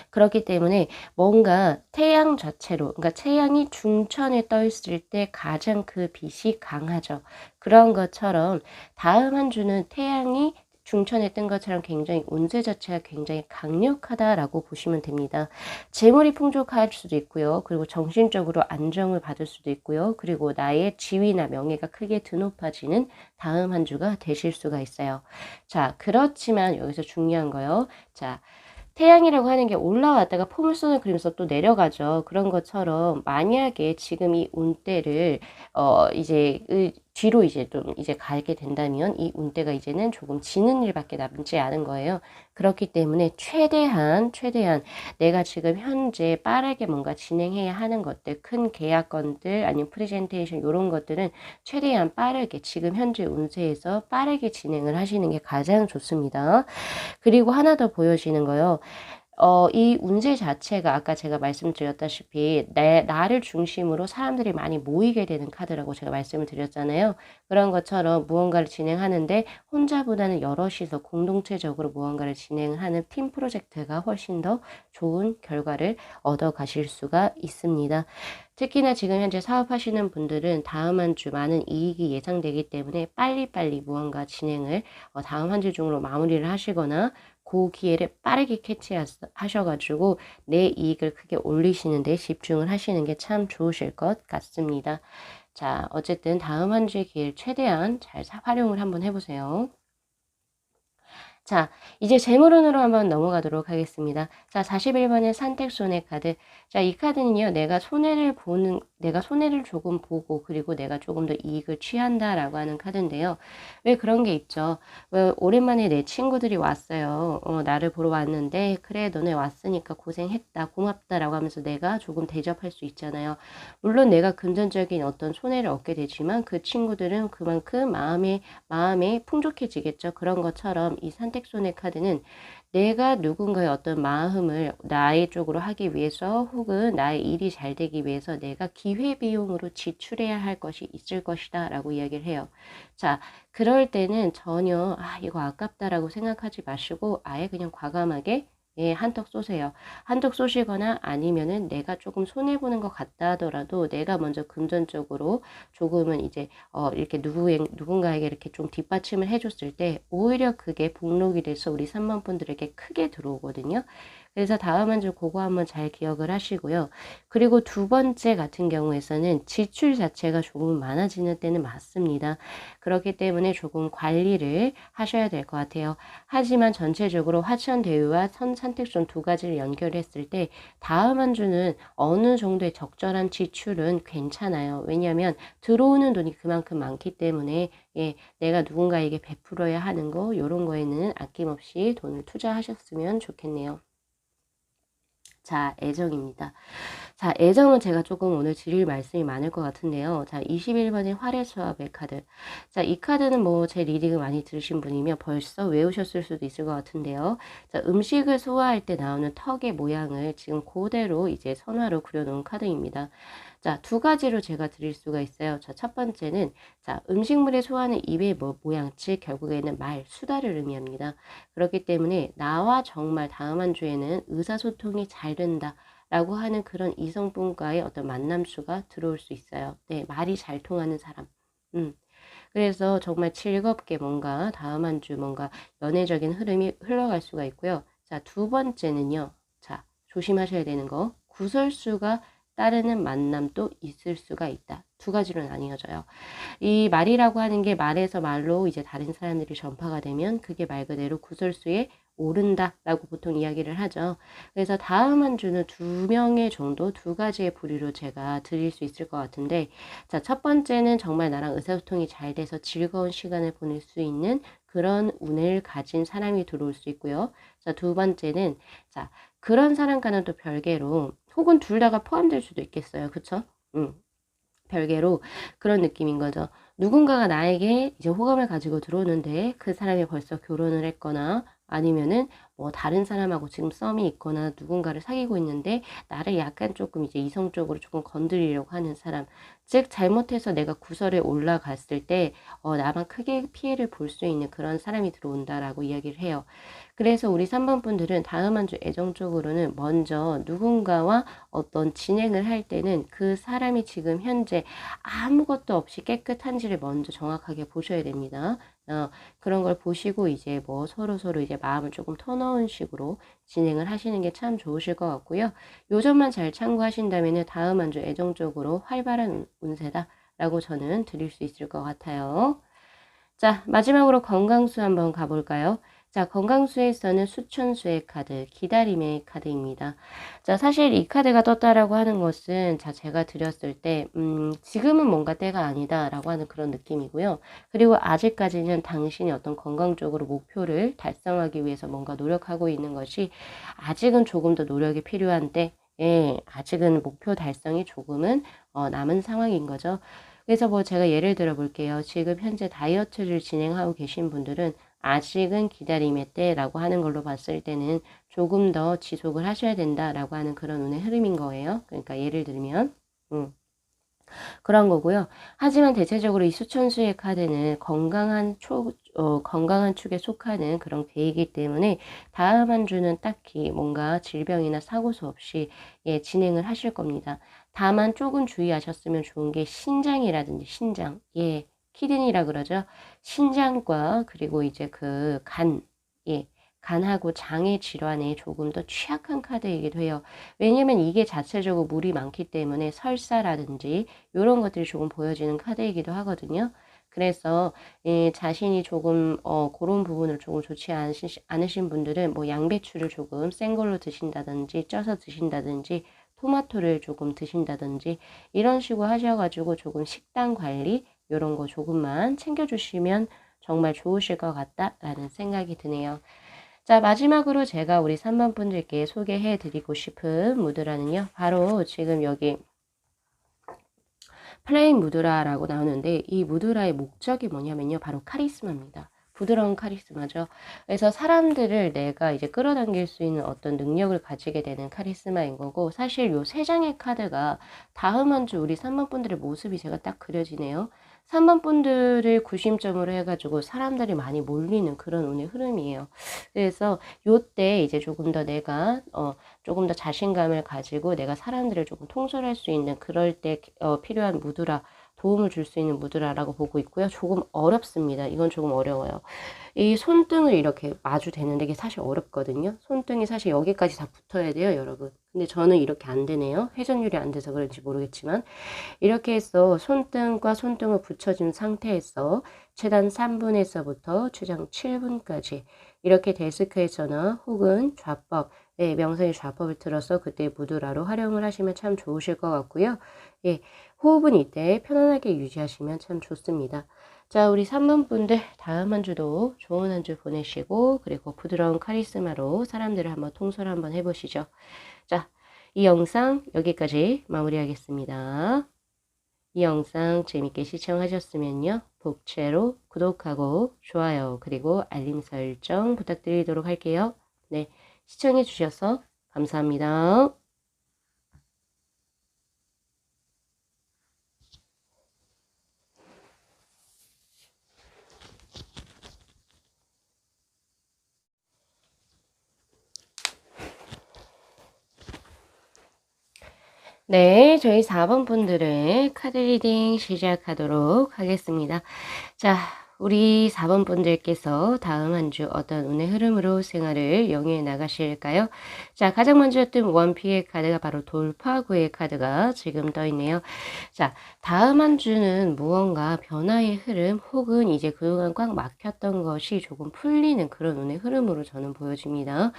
그렇기 때문에 뭔가 태양 자체로, 그러니까 태양이 중천에 떠 있을 때 가장 그 빛이 강하죠. 그런 것처럼 다음 한 주는 태양이 중천에 뜬 것처럼 굉장히 운세 자체가 굉장히 강력하다라고 보시면 됩니다. 재물이 풍족할 수도 있고요. 그리고 정신적으로 안정을 받을 수도 있고요. 그리고 나의 지위나 명예가 크게 드높아지는 다음 한 주가 되실 수가 있어요. 자, 그렇지만 여기서 중요한 거요. 자, 태양이라고 하는 게 올라왔다가 포물선을 그리면서 또 내려가죠. 그런 것처럼 만약에 지금 이 운대를 이제 뒤로 이제 좀 이제 가게 된다면 이 운대가 이제는 조금 지는 일밖에 남지 않은 거예요. 그렇기 때문에 최대한 내가 지금 현재 빠르게 뭔가 진행해야 하는 것들, 큰 계약건들 아니면 프레젠테이션 이런 것들은 최대한 빠르게 지금 현재 운세에서 빠르게 진행을 하시는 게 가장 좋습니다. 그리고 하나 더 보여지는 거요. 이 운세 자체가 아까 제가 말씀드렸다시피 나를 중심으로 사람들이 많이 모이게 되는 카드라고 제가 말씀을 드렸잖아요. 그런 것처럼 무언가를 진행하는데 혼자보다는 여럿이서 공동체적으로 무언가를 진행하는 팀 프로젝트가 훨씬 더 좋은 결과를 얻어 가실 수가 있습니다. 특히나 지금 현재 사업하시는 분들은 다음 한 주 많은 이익이 예상되기 때문에 빨리빨리 무언가 진행을 다음 한 주 중으로 마무리를 하시거나 그 기회를 빠르게 캐치하셔가지고 내 이익을 크게 올리시는 데 집중을 하시는 게 참 좋으실 것 같습니다. 자, 어쨌든 다음 한 주의 기회를 최대한 잘 활용을 한번 해보세요. 자, 이제 재물운으로 한번 넘어가도록 하겠습니다. 자, 41번의 산택손해 카드. 자, 이 카드는요, 내가 손해를 조금 보고, 그리고 내가 조금 더 이익을 취한다라고 하는 카드인데요. 왜 그런 게 있죠? 왜 오랜만에 내 친구들이 왔어요. 나를 보러 왔는데, 그래, 너네 왔으니까 고생했다, 고맙다라고 하면서 내가 조금 대접할 수 있잖아요. 물론 내가 금전적인 어떤 손해를 얻게 되지만, 그 친구들은 그만큼 마음에 풍족해지겠죠. 그런 것처럼 이 산택손해 카드는 내가 누군가의 어떤 마음을 나의 쪽으로 하기 위해서 혹은 나의 일이 잘 되기 위해서 내가 기회비용으로 지출해야 할 것이 있을 것이다 라고 이야기를 해요. 자, 그럴 때는 전혀 이거 아깝다라고 생각하지 마시고 아예 그냥 과감하게 한턱 쏘세요. 한턱 쏘시거나 아니면은 내가 조금 손해보는 것 같다 하더라도 내가 먼저 금전적으로 조금은 이제 이렇게 누군가에게 이렇게 좀 뒷받침을 해줬을 때 오히려 그게 복록이 돼서 우리 3번 분들에게 크게 들어오거든요. 그래서 다음 한 주 그거 한번 잘 기억을 하시고요. 그리고 두 번째 같은 경우에서는 지출 자체가 조금 많아지는 때는 맞습니다. 그렇기 때문에 조금 관리를 하셔야 될 것 같아요. 하지만 전체적으로 화천대유와 선산택존 두 가지를 연결했을 때 다음 한 주는 어느 정도의 적절한 지출은 괜찮아요. 왜냐하면 들어오는 돈이 그만큼 많기 때문에 내가 누군가에게 베풀어야 하는 거 이런 거에는 아낌없이 돈을 투자하셨으면 좋겠네요. 자, 애정입니다. 자, 애정은 제가 조금 오늘 드릴 말씀이 많을 것 같은데요. 자, 21번의 활애수합의 카드. 자, 이 카드는 뭐 제 리딩을 많이 들으신 분이면 벌써 외우셨을 수도 있을 것 같은데요. 자, 음식을 소화할 때 나오는 턱의 모양을 지금 그대로 이제 선화로 그려놓은 카드입니다. 자, 두 가지로 제가 드릴 수가 있어요. 자, 첫 번째는 자, 음식물에 소화하는 입의 모양, 즉 결국에는 말, 수다를 의미합니다. 그렇기 때문에 나와 정말 다음 한 주에는 의사소통이 잘 된다 라고 하는 그런 이성분과의 어떤 만남 수가 들어올 수 있어요. 네, 말이 잘 통하는 사람. 그래서 정말 즐겁게 뭔가 다음 한 주 뭔가 연애적인 흐름이 흘러갈 수가 있고요. 자, 두 번째는요. 자, 조심하셔야 되는 거. 구설수가 따르는 만남도 있을 수가 있다. 두 가지로 나뉘어져요. 이 말이라고 하는 게 말에서 말로 이제 다른 사람들이 전파가 되면 그게 말 그대로 구설수에 오른다라고 보통 이야기를 하죠. 그래서 다음 한 주는 두 명의 정도 두 가지의 부류로 제가 드릴 수 있을 것 같은데, 자, 첫 번째는 정말 나랑 의사소통이 잘 돼서 즐거운 시간을 보낼 수 있는 그런 운을 가진 사람이 들어올 수 있고요. 자, 두 번째는 자, 그런 사람과는 또 별개로 혹은 둘 다가 포함될 수도 있겠어요. 그쵸? 별개로 그런 느낌인 거죠. 누군가가 나에게 이제 호감을 가지고 들어오는데 그 사람이 벌써 결혼을 했거나 아니면은 뭐 다른 사람하고 지금 썸이 있거나 누군가를 사귀고 있는데 나를 약간 조금 이제 이성적으로 조금 건드리려고 하는 사람. 즉 잘못해서 내가 구설에 올라갔을 때 나만 크게 피해를 볼 수 있는 그런 사람이 들어온다라고 이야기를 해요. 그래서 우리 3번 분들은 다음 한 주 애정적으로는 먼저 누군가와 어떤 진행을 할 때는 그 사람이 지금 현재 아무것도 없이 깨끗한지를 먼저 정확하게 보셔야 됩니다. 그런 걸 보시고 이제 뭐 서로 이제 마음을 조금 터놓은 식으로 진행을 하시는 게 참 좋으실 것 같고요. 요 점만 잘 참고하신다면 다음 한 주 애정적으로 활발한 운세다 라고 저는 드릴 수 있을 것 같아요. 자, 마지막으로 건강수 한번 가볼까요? 자, 건강수에서는 수천수의 카드, 기다림의 카드입니다. 자, 사실 이 카드가 떴다라고 하는 것은 자, 제가 드렸을 때 지금은 뭔가 때가 아니다라고 하는 그런 느낌이고요. 그리고 아직까지는 당신이 어떤 건강적으로 목표를 달성하기 위해서 뭔가 노력하고 있는 것이 아직은 조금 더 노력이 필요한 때, 아직은 목표 달성이 조금은 남은 상황인 거죠. 그래서 뭐 제가 예를 들어 볼게요. 지금 현재 다이어트를 진행하고 계신 분들은 아직은 기다림의 때라고 하는 걸로 봤을 때는 조금 더 지속을 하셔야 된다라고 하는 그런 운의 흐름인 거예요. 그러니까 예를 들면 그런 거고요. 하지만 대체적으로 이 수천수의 카드는 건강한 축에 속하는 그런 계이기 때문에 다음 한 주는 딱히 뭔가 질병이나 사고수 없이 진행을 하실 겁니다. 다만 조금 주의하셨으면 좋은 게 신장이라든지 신장, 키드니라 그러죠. 신장과 그리고 이제 그 간, 간하고 장의 질환에 조금 더 취약한 카드이기도 해요. 왜냐면 이게 자체적으로 물이 많기 때문에 설사라든지 이런 것들이 조금 보여지는 카드이기도 하거든요. 그래서 자신이 조금 그런 부분을 조금 좋지 않으신 분들은 뭐 양배추를 조금 센 걸로 드신다든지 쪄서 드신다든지 토마토를 조금 드신다든지 이런 식으로 하셔가지고 조금 식단 관리 이런 거 조금만 챙겨주시면 정말 좋으실 것 같다라는 생각이 드네요. 자, 마지막으로 제가 우리 3번 분들께 소개해 드리고 싶은 무드라는요. 바로 지금 여기 플레인 무드라라고 나오는데 이 무드라의 목적이 뭐냐면요. 바로 카리스마입니다. 부드러운 카리스마죠. 그래서 사람들을 내가 이제 끌어당길 수 있는 어떤 능력을 가지게 되는 카리스마인 거고, 사실 요 세 장의 카드가 다음 한 주 우리 3번 분들의 모습이 제가 딱 그려지네요. 3번 분들을 구심점으로 해가지고 사람들이 많이 몰리는 그런 운의 흐름이에요. 그래서 요때 이제 조금 더 내가 조금 더 자신감을 가지고 내가 사람들을 조금 통솔할 수 있는 그럴 때 필요한 무드라, 도움을 줄 수 있는 무드라라고 보고 있고요. 조금 어렵습니다. 이건 조금 어려워요. 이 손등을 이렇게 마주 대는데 이게 사실 어렵거든요. 손등이 사실 여기까지 다 붙어야 돼요, 여러분. 근데 저는 이렇게 안 되네요. 회전율이 안 돼서 그런지 모르겠지만 이렇게 해서 손등과 손등을 붙여준 상태에서 최단 3분에서부터 최장 7분까지 이렇게 데스크에서나 혹은 좌법, 네, 명상의 좌법을 틀어서 그때 무드라로 활용을 하시면 참 좋으실 것 같고요. 예, 호흡은 이때 편안하게 유지하시면 참 좋습니다. 자, 우리 3번 분들 다음 한 주도 좋은 한 주 보내시고 그리고 부드러운 카리스마로 사람들을 한번 통솔 한번 해보시죠. 자, 이 영상 여기까지 마무리하겠습니다. 이 영상 재밌게 시청하셨으면요. 복채로 구독하고 좋아요 그리고 알림 설정 부탁드리도록 할게요. 네, 시청해 주셔서 감사합니다. 네, 저희 4번 분들의 카드 리딩 시작하도록 하겠습니다. 자, 우리 4번 분들께서 다음 한 주 어떤 운의 흐름으로 생활을 영위해 나가실까요? 자, 가장 먼저 뜬 원피의 카드가 바로 돌파구의 카드가 지금 떠 있네요. 자, 다음 한 주는 무언가 변화의 흐름 혹은 이제 그동안 꽉 막혔던 것이 조금 풀리는 그런 운의 흐름으로 저는 보여집니다.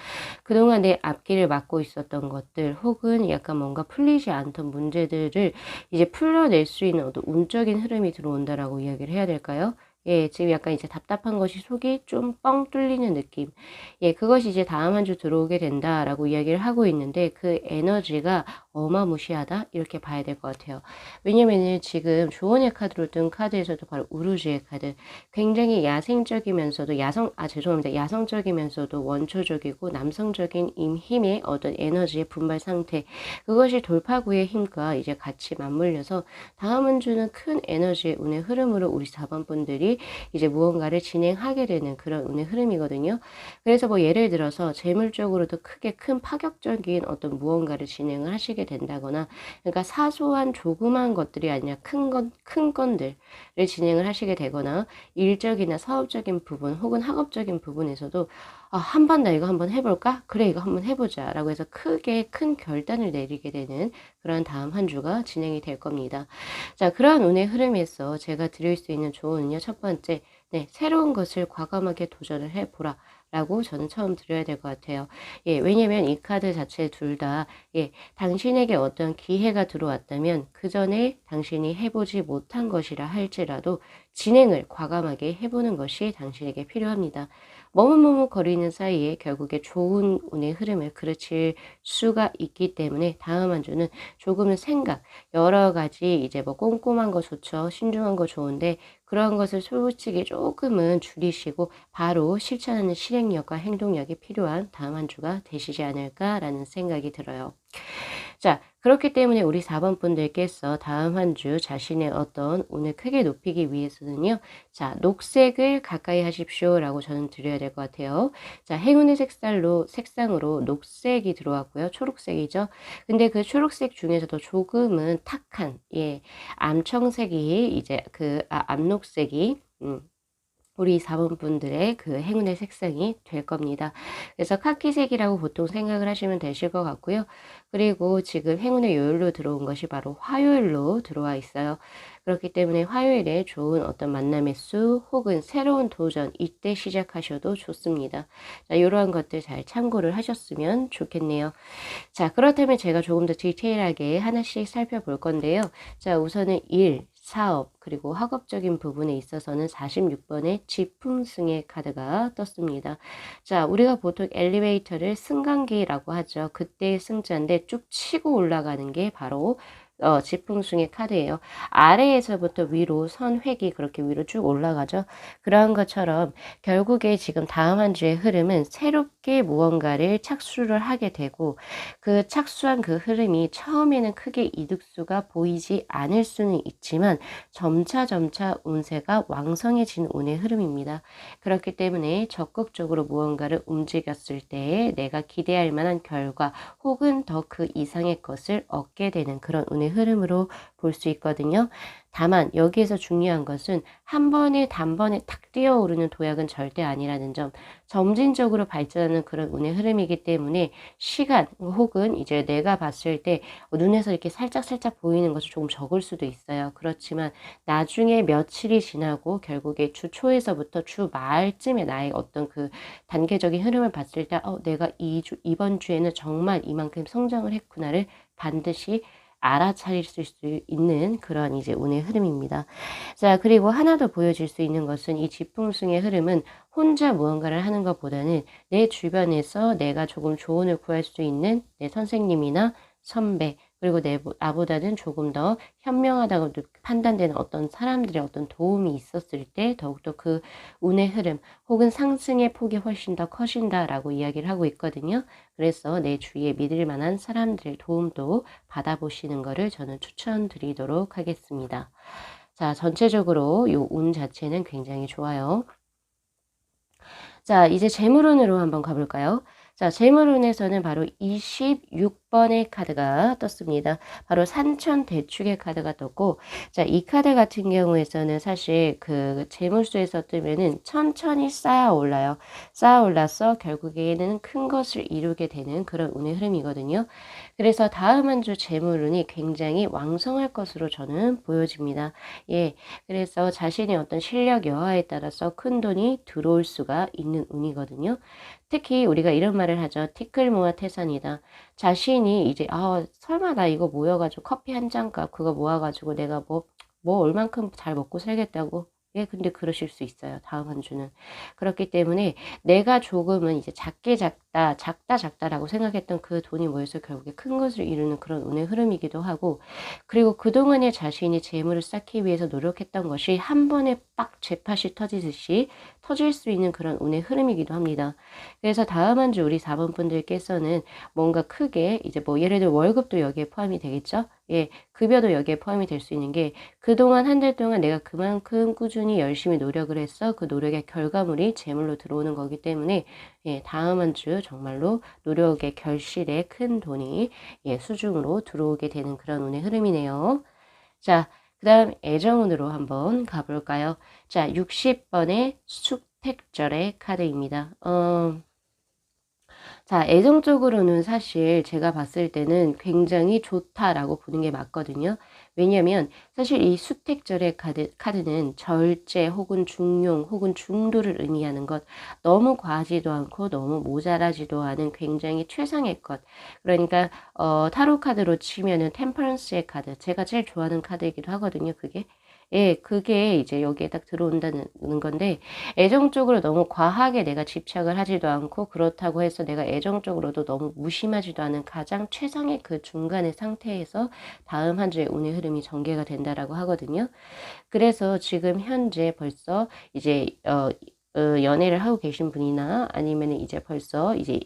그동안 내 앞길을 막고 있었던 것들 혹은 약간 뭔가 풀리지 않던 문제들을 이제 풀려낼 수 있는 어떤 운적인 흐름이 들어온다라고 이야기를 해야 될까요? 예, 지금 약간 이제 답답한 것이 속이 좀 뻥 뚫리는 느낌. 예, 그것이 이제 다음 한 주 들어오게 된다라고 이야기를 하고 있는데 그 에너지가 어마무시하다? 이렇게 봐야 될 것 같아요. 왜냐면은 지금 조언의 카드로 뜬 카드에서도 바로 우르주의 카드. 굉장히 야생적이면서도 죄송합니다. 야성적이면서도 원초적이고 남성적인 힘의 어떤 에너지의 분발 상태. 그것이 돌파구의 힘과 이제 같이 맞물려서 다음 한 주는 큰 에너지의 운의 흐름으로 우리 4번 분들이 이제 무언가를 진행하게 되는 그런 운의 흐름이거든요. 그래서 뭐 예를 들어서 재물적으로도 크게 큰 파격적인 어떤 무언가를 진행을 하시게 된다거나 그러니까 사소한 조그만 것들이 아니라 큰 건들을 진행을 하시게 되거나 일적이나 사업적인 부분 혹은 학업적인 부분에서도 한번 나 이거 한번 해볼까? 그래 이거 한번 해보자 라고 해서 크게 큰 결단을 내리게 되는 그런 다음 한 주가 진행이 될 겁니다. 자, 그러한 운의 흐름에서 제가 드릴 수 있는 조언은요. 첫 번째, 네, 새로운 것을 과감하게 도전을 해보라. 라고 저는 처음 드려야 될 것 같아요. 예, 왜냐면 이 카드 자체 둘 다, 예, 당신에게 어떤 기회가 들어왔다면 그 전에 당신이 해보지 못한 것이라 할지라도 진행을 과감하게 해보는 것이 당신에게 필요합니다. 머뭇머뭇거리는 사이에 결국에 좋은 운의 흐름을 그르칠 수가 있기 때문에 다음 한 주는 조금은 생각, 여러 가지 이제 뭐 꼼꼼한 거 좋죠. 신중한 거 좋은데 그런 것을 솔직히 조금은 줄이시고 바로 실천하는 실행력과 행동력이 필요한 다음 한 주가 되시지 않을까라는 생각이 들어요. 자, 그렇기 때문에 우리 4번 분들께서 다음 한 주 자신의 어떤 운을 크게 높이기 위해서는요. 자, 녹색을 가까이 하십시오라고 저는 드려야 될 것 같아요. 자, 행운의 색상으로 녹색이 들어왔고요. 초록색이죠. 근데 그 초록색 중에서도 조금은 탁한, 예, 암청색이 이제 암녹색이, 우리 4번 분들의 그 행운의 색상이 될 겁니다. 그래서 카키색이라고 보통 생각을 하시면 되실 것 같고요. 그리고 지금 행운의 요일로 들어온 것이 바로 화요일로 들어와 있어요. 그렇기 때문에 화요일에 좋은 어떤 만남의 수 혹은 새로운 도전 이때 시작하셔도 좋습니다. 자, 이러한 것들 잘 참고를 하셨으면 좋겠네요. 자, 그렇다면 제가 조금 더 디테일하게 하나씩 살펴볼 건데요. 자, 우선은 일, 사업, 그리고 학업적인 부분에 있어서는 46번의 지풍승의 카드가 떴습니다. 자, 우리가 보통 엘리베이터를 승강기라고 하죠. 그때의 승자인데 쭉 치고 올라가는 게 바로 지풍승의 카드예요. 아래에서부터 위로 선획이 그렇게 위로 쭉 올라가죠. 그러한 것처럼 결국에 지금 다음 한 주의 흐름은 새롭게 무언가를 착수를 하게 되고 그 착수한 그 흐름이 처음에는 크게 이득수가 보이지 않을 수는 있지만 점차 운세가 왕성해지는 운의 흐름입니다. 그렇기 때문에 적극적으로 무언가를 움직였을 때 내가 기대할 만한 결과 혹은 더 그 이상의 것을 얻게 되는 그런 운의 흐름으로 볼 수 있거든요. 다만 여기에서 중요한 것은 한 번에 단번에 탁 뛰어오르는 도약은 절대 아니라는 점, 점진적으로 발전하는 그런 운의 흐름이기 때문에 시간 혹은 이제 내가 봤을 때 눈에서 이렇게 살짝살짝 보이는 것이 조금 적을 수도 있어요. 그렇지만 나중에 며칠이 지나고 결국에 주 초에서부터 주 말쯤에 나의 어떤 그 단계적인 흐름을 봤을 때 내가 이번 주에는 정말 이만큼 성장을 했구나를 반드시 알아차릴 수 있는 그런 이제 운의 흐름입니다. 자, 그리고 하나 더 보여줄 수 있는 것은 이 지풍승의 흐름은 혼자 무언가를 하는 것보다는 내 주변에서 내가 조금 조언을 구할 수 있는 내 선생님이나 선배, 그리고 나보다는 조금 더 현명하다고 판단되는 어떤 사람들의 어떤 도움이 있었을 때 더욱더 그 운의 흐름 혹은 상승의 폭이 훨씬 더 커진다라고 이야기를 하고 있거든요. 그래서 내 주위에 믿을 만한 사람들의 도움도 받아보시는 것을 저는 추천드리도록 하겠습니다. 자, 전체적으로 이 운 자체는 굉장히 좋아요. 자, 이제 재물운으로 한번 가볼까요? 자, 재물운에서는 바로 26번의 카드가 떴습니다. 바로 산천대축의 카드가 떴고, 자, 이 카드 같은 경우에서는 사실 그 재물수에서 뜨면은 천천히 쌓아 올라요. 쌓아 올라서 결국에는 큰 것을 이루게 되는 그런 운의 흐름이거든요. 그래서 다음 한 주 재물운이 굉장히 왕성할 것으로 저는 보여집니다. 예. 그래서 자신의 어떤 실력 여하에 따라서 큰 돈이 들어올 수가 있는 운이거든요. 특히 우리가 이런 말을 하죠. 티끌 모아 태산이다. 자신이 이제 설마 나 이거 모여가지고 커피 한 잔값 그거 모아가지고 내가 뭐 얼만큼 잘 먹고 살겠다고. 예, 근데 그러실 수 있어요. 다음 한 주는. 그렇기 때문에 내가 조금은 이제 작다라고 생각했던 그 돈이 모여서 결국에 큰 것을 이루는 그런 운의 흐름이기도 하고, 그리고 그동안에 자신이 재물을 쌓기 위해서 노력했던 것이 한 번에 빡 쇠팥이 터지듯이 터질 수 있는 그런 운의 흐름이기도 합니다. 그래서 다음 한 주 우리 4번 분들께서는 뭔가 크게 이제 뭐 예를 들어 월급도 여기에 포함이 되겠죠? 예, 급여도 여기에 포함이 될 수 있는 게 그동안 한 달 동안 내가 그만큼 꾸준히 열심히 노력을 했어. 그 노력의 결과물이 재물로 들어오는 거기 때문에 예, 다음 한 주 정말로 노력의 결실에 큰 돈이 예, 수중으로 들어오게 되는 그런 운의 흐름이네요. 자, 그 다음 애정운으로 한번 가볼까요? 자, 60번의 숙택절의 카드입니다. 자, 애정적으로는 사실 제가 봤을 때는 굉장히 좋다라고 보는 게 맞거든요. 왜냐면 사실 이 수택절의 카드는 절제 혹은 중용 혹은 중도를 의미하는 것, 너무 과하지도 않고 너무 모자라지도 않은 굉장히 최상의 것. 그러니까 타로 카드로 치면은 템퍼런스의 카드, 제가 제일 좋아하는 카드이기도 하거든요. 그게. 예, 그게 이제 여기에 딱 들어온다는 건데, 애정적으로 너무 과하게 내가 집착을 하지도 않고, 그렇다고 해서 내가 애정적으로도 너무 무심하지도 않은 가장 최상의 그 중간의 상태에서 다음 한 주의 운의 흐름이 전개가 된다라고 하거든요. 그래서 지금 현재 벌써 이제, 연애를 하고 계신 분이나 아니면 이제 벌써 이제,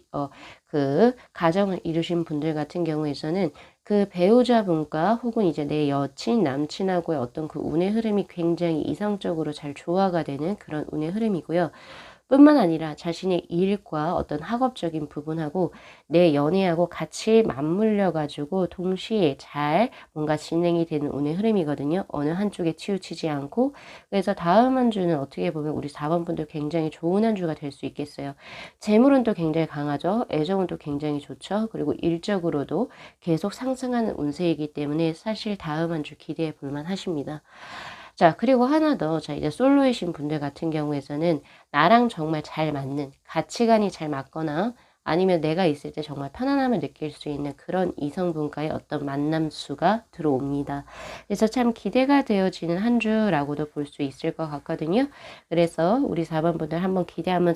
그 가정을 이루신 분들 같은 경우에서는 그 배우자분과 혹은 이제 내 여친, 남친하고의 어떤 그 운의 흐름이 굉장히 이상적으로 잘 조화가 되는 그런 운의 흐름이고요. 뿐만 아니라 자신의 일과 어떤 학업적인 부분하고 내 연애하고 같이 맞물려 가지고 동시에 잘 뭔가 진행이 되는 운의 흐름이거든요. 어느 한쪽에 치우치지 않고. 그래서 다음 한 주는 어떻게 보면 우리 4번 분들 굉장히 좋은 한 주가 될 수 있겠어요. 재물은 또 굉장히 강하죠. 애정은 또 굉장히 좋죠. 그리고 일적으로도 계속 상승하는 운세이기 때문에 사실 다음 한 주 기대해 볼 만하십니다. 자, 그리고 하나 더, 자, 이제 솔로이신 분들 같은 경우에서는 나랑 정말 잘 맞는, 가치관이 잘 맞거나 아니면 내가 있을 때 정말 편안함을 느낄 수 있는 그런 이성분과의 어떤 만남 수가 들어옵니다. 그래서 참 기대가 되어지는 한 주라고도 볼 수 있을 것 같거든요. 그래서 우리 4번 분들 한번 기대 한번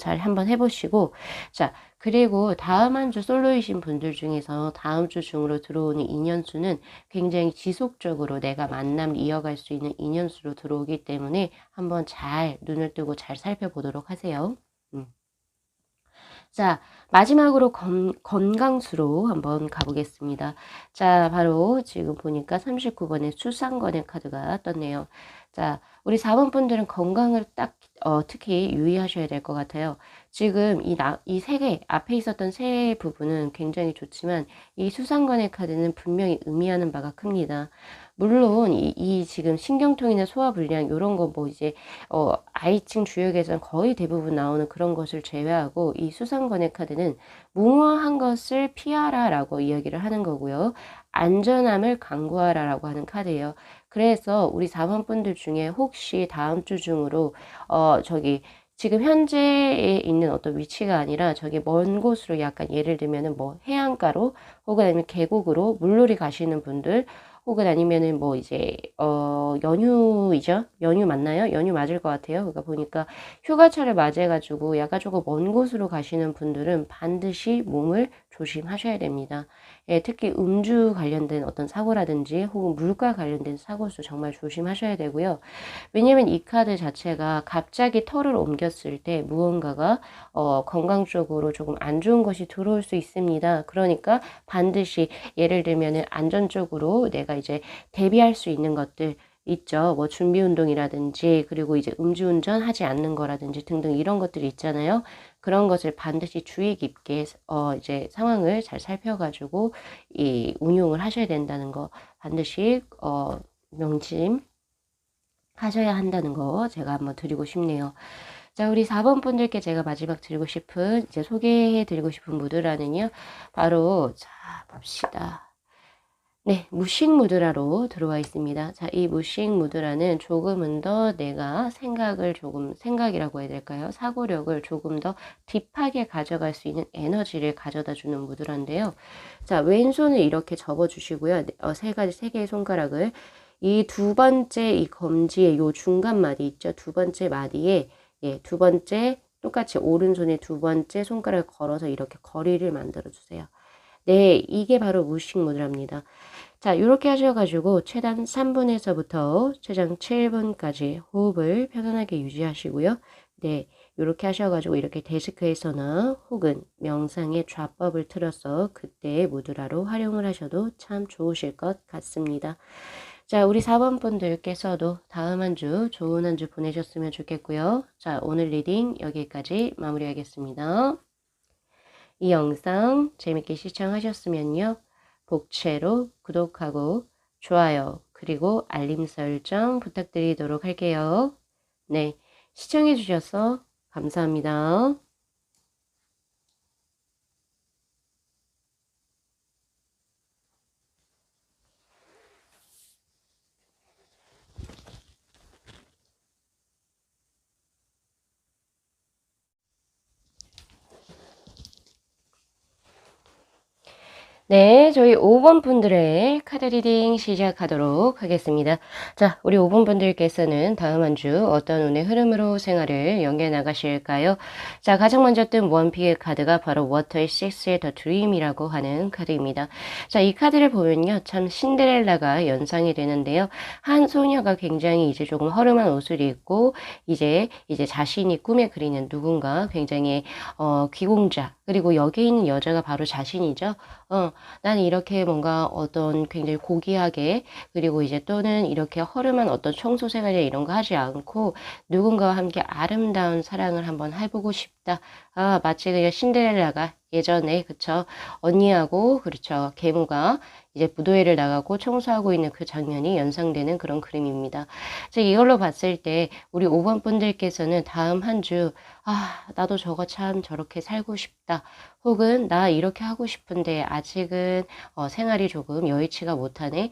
해보시고, 자, 그리고 다음 한 주 솔로이신 분들 중에서 다음 주 중으로 들어오는 인연수는 굉장히 지속적으로 내가 만남을 이어갈 수 있는 인연수로 들어오기 때문에 한번 잘 눈을 뜨고 잘 살펴보도록 하세요. 자, 마지막으로 건강수로 한번 가보겠습니다. 자, 바로 지금 보니까 39번의 수상건의 카드가 떴네요. 자, 우리 4번 분들은 건강을 특히 유의하셔야 될 것 같아요. 지금 이 세 개, 앞에 있었던 세 부분은 굉장히 좋지만 이 수상건의 카드는 분명히 의미하는 바가 큽니다. 물론 이 지금 신경통이나 소화불량 이런 거 뭐 이제 아이층 주역에서는 거의 대부분 나오는 그런 것을 제외하고 이 수상건의 카드는 무모한 것을 피하라라고 이야기를 하는 거고요. 안전함을 강구하라라고 하는 카드예요. 그래서 우리 4번 분들 중에 혹시 다음 주 중으로 지금 현재에 있는 어떤 위치가 아니라 저기 먼 곳으로 약간 예를 들면은 뭐 해안가로 혹은 아니면 계곡으로 물놀이 가시는 분들 혹은 아니면은 뭐 이제 연휴이죠? 연휴 맞나요? 연휴 맞을 것 같아요. 그러니까 보니까 휴가철을 맞이해가지고 약간 조금 먼 곳으로 가시는 분들은 반드시 몸을 조심하셔야 됩니다. 예, 특히 음주 관련된 어떤 사고라든지 혹은 물과 관련된 사고수 정말 조심하셔야 되고요. 왜냐면 이 카드 자체가 갑자기 털을 옮겼을 때 무언가가 건강 쪽으로 조금 안 좋은 것이 들어올 수 있습니다. 그러니까 반드시 예를 들면은 안전적으로 내가 이제 대비할 수 있는 것들 있죠. 뭐 준비 운동이라든지 그리고 이제 음주운전 하지 않는 거라든지 등등 이런 것들이 있잖아요. 그런 것을 반드시 주의 깊게 이제 상황을 잘 살펴가지고 이 운용을 하셔야 된다는 거 반드시 명심 하셔야 한다는 거 제가 한번 드리고 싶네요. 자, 우리 4번 분들께 제가 마지막 드리고 싶은, 이제 소개해 드리고 싶은 무드라는요. 바로, 자, 봅시다. 네, 무식 무드라로 들어와 있습니다. 자, 이 무식 무드라는 조금은 더 내가 생각이라고 해야 될까요? 사고력을 조금 더 딥하게 가져갈 수 있는 에너지를 가져다 주는 무드라인데요. 자, 왼손을 이렇게 접어 주시고요. 세 개의 손가락을 이 두 번째 이 검지의 요 중간 마디 있죠? 두 번째 마디에 두 번째 똑같이 오른손에 두 번째 손가락을 걸어서 이렇게 거리를 만들어 주세요. 네, 이게 바로 무식 무드랍니다. 자, 이렇게 하셔가지고 최단 3분에서부터 최장 7분까지 호흡을 편안하게 유지하시고요. 네, 이렇게 하셔가지고 이렇게 데스크에서나 혹은 명상의 좌법을 틀어서 그때의 무드라로 활용을 하셔도 참 좋으실 것 같습니다. 자, 우리 4번 분들께서도 다음 한 주 좋은 한 주 보내셨으면 좋겠고요. 자, 오늘 리딩 여기까지 마무리하겠습니다. 이 영상 재밌게 시청하셨으면요. 복채로 구독하고 좋아요 그리고 알림 설정 부탁드리도록 할게요. 네, 시청해 주셔서 감사합니다. 네, 저희 5번 분들의 카드 리딩 시작하도록 하겠습니다. 자, 우리 5번 분들께서는 다음 한 주 어떤 운의 흐름으로 생활을 연결해 나가실까요? 자, 가장 먼저 뜬 원픽의 카드가 바로 워터의 6의 The Dream이라고 하는 카드입니다. 자, 이 카드를 보면요. 참 신데렐라가 연상이 되는데요. 한 소녀가 굉장히 이제 조금 허름한 옷을 입고 이제 자신이 꿈에 그리는 누군가 굉장히 귀공자 그리고 여기 있는 여자가 바로 자신이죠. 나는 이렇게 뭔가 어떤 굉장히 고귀하게 그리고 이제 또는 이렇게 허름한 어떤 청소 생활이나 이런 거 하지 않고 누군가와 함께 아름다운 사랑을 한번 해보고 싶다. 아, 마치 그냥 신데렐라가 예전에 그쵸 언니하고 그렇죠 계모가 이제 무도회를 나가고 청소하고 있는 그 장면이 연상되는 그런 그림입니다. 즉 이걸로 봤을 때 우리 5번 분들께서는 다음 한 주 나도 저거 참 저렇게 살고 싶다. 혹은 나 이렇게 하고 싶은데 아직은 생활이 조금 여의치가 못하네.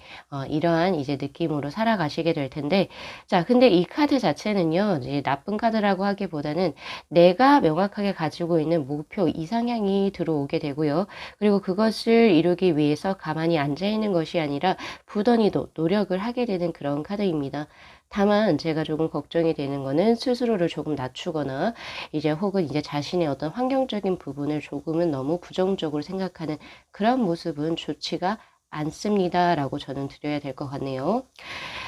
이러한 이제 느낌으로 살아가시게 될 텐데, 자, 근데 이 카드 자체는요, 이제 나쁜 카드라고 하기보다는 내가 명확하게 가지고 있는 목표 이상향이 들어오게 되고요. 그리고 그것을 이루기 위해서 가만히 앉아 있는 것이 아니라 부단히도 노력을 하게 되는 그런 카드입니다. 다만 제가 조금 걱정이 되는 거는 스스로를 조금 낮추거나 이제 혹은 이제 자신의 어떤 환경적인 부분을 조금은 너무 부정적으로 생각하는 그런 모습은 좋지가 않습니다라고 저는 드려야 될 것 같네요.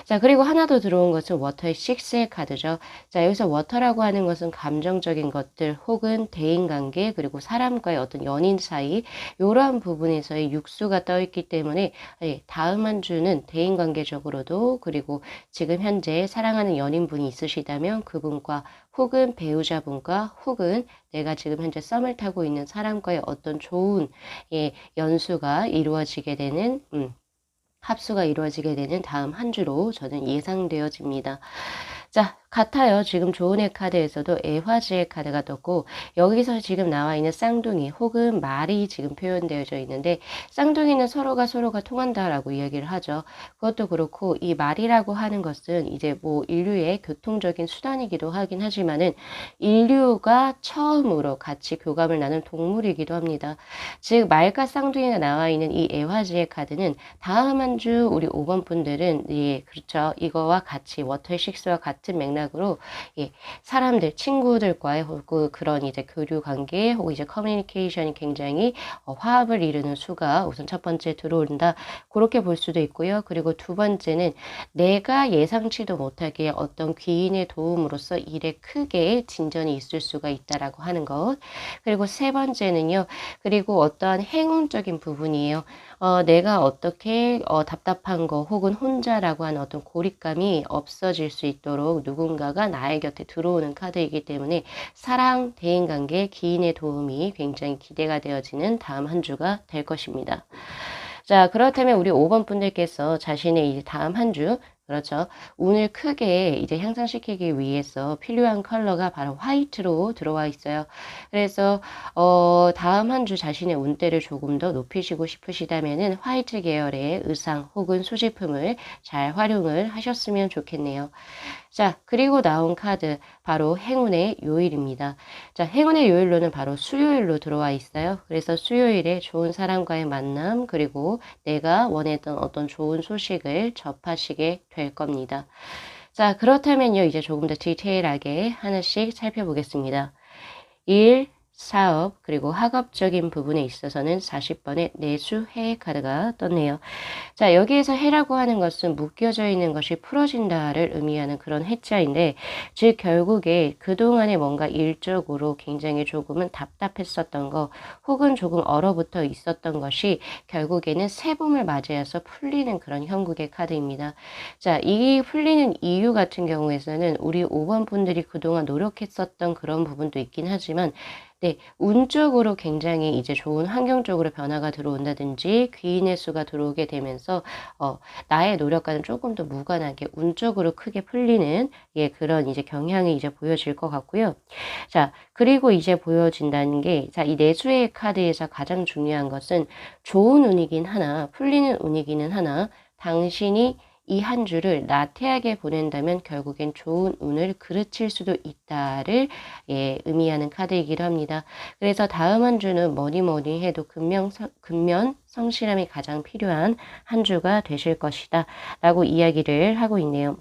자, 그리고 하나 더 들어온 것은 워터의 6의 카드죠. 자, 여기서 워터라고 하는 것은 감정적인 것들 혹은 대인관계 그리고 사람과의 어떤 연인 사이 이러한 부분에서의 육수가 떠 있기 때문에 다음 한 주는 대인관계적으로도 그리고 지금 현재 사랑하는 연인분이 있으시다면 그분과 혹은 배우자분과 혹은 내가 지금 현재 썸을 타고 있는 사람과의 어떤 좋은 연수가 이루어지게 되는 합수가 이루어지게 되는 다음 한 주로 저는 예상되어집니다. 자, 같아요. 지금 조은의 카드에서도 애화지의 카드가 떴고 여기서 지금 나와 있는 쌍둥이 혹은 말이 지금 표현되어져 있는데 쌍둥이는 서로가 통한다라고 이야기를 하죠. 그것도 그렇고 이 말이라고 하는 것은 이제 뭐 인류의 교통적인 수단이기도 하긴 하지만은 인류가 처음으로 같이 교감을 나눈 동물이기도 합니다. 즉 말과 쌍둥이가 나와 있는 이 애화지의 카드는 다음 한 주 우리 5번 분들은 그렇죠. 이거와 같이 워터의 식스와 같은 맥락으로 사람들, 친구들과의 혹은 그런 이제 교류 관계 혹은 이제 커뮤니케이션이 굉장히 화합을 이루는 수가 우선 첫 번째 들어온다. 그렇게 볼 수도 있고요. 그리고 두 번째는 내가 예상치도 못하게 어떤 귀인의 도움으로써 일에 크게 진전이 있을 수가 있다라고 하는 것. 그리고 세 번째는요. 그리고 어떠한 행운적인 부분이에요. 내가 어떻게 답답한 거 혹은 혼자라고 하는 어떤 고립감이 없어질 수 있도록 누군가가 나의 곁에 들어오는 카드이기 때문에 사랑, 대인관계, 기인의 도움이 굉장히 기대가 되어지는 다음 한 주가 될 것입니다. 자, 그렇다면 우리 5번 분들께서 자신의 이제 다음 한 주, 그렇죠. 운을 크게 이제 향상시키기 위해서 필요한 컬러가 바로 화이트로 들어와 있어요. 그래서 다음 한 주 자신의 운대를 조금 더 높이시고 싶으시다면은 화이트 계열의 의상 혹은 소지품을 잘 활용을 하셨으면 좋겠네요. 자, 그리고 나온 카드 바로 행운의 요일입니다. 자, 행운의 요일로는 바로 수요일로 들어와 있어요. 그래서 수요일에 좋은 사람과의 만남 그리고 내가 원했던 어떤 좋은 소식을 접하시게 될 겁니다. 자, 그렇다면요. 이제 조금 더 디테일하게 하나씩 살펴보겠습니다. 일, 사업, 그리고 학업적인 부분에 있어서는 40번의 내수해 카드가 떴네요. 자, 여기에서 해라고 하는 것은 묶여져 있는 것이 풀어진다를 의미하는 그런 해자인데, 즉 결국에 그동안에 뭔가 일적으로 굉장히 조금은 답답했었던 거, 혹은 조금 얼어붙어 있었던 것이 결국에는 새봄을 맞이해서 풀리는 그런 형국의 카드입니다. 자, 이 풀리는 이유 같은 경우에서는 우리 5번 분들이 그동안 노력했었던 그런 부분도 있긴 하지만 운적으로 굉장히 이제 좋은 환경적으로 변화가 들어온다든지 귀인의 수가 들어오게 되면서 나의 노력과는 조금 더 무관하게 운적으로 크게 풀리는 그런 이제 경향이 이제 보여질 것 같고요. 자, 그리고 이제 보여진다는 게, 자, 이 내수의 카드에서 가장 중요한 것은 좋은 운이긴 하나, 풀리는 운이기는 하나, 당신이 이 한 주를 나태하게 보낸다면 결국엔 좋은 운을 그르칠 수도 있다를 의미하는 카드이기도 합니다. 그래서 다음 한 주는 뭐니 해도 근면 성실함이 가장 필요한 한 주가 되실 것이다 라고 이야기를 하고 있네요.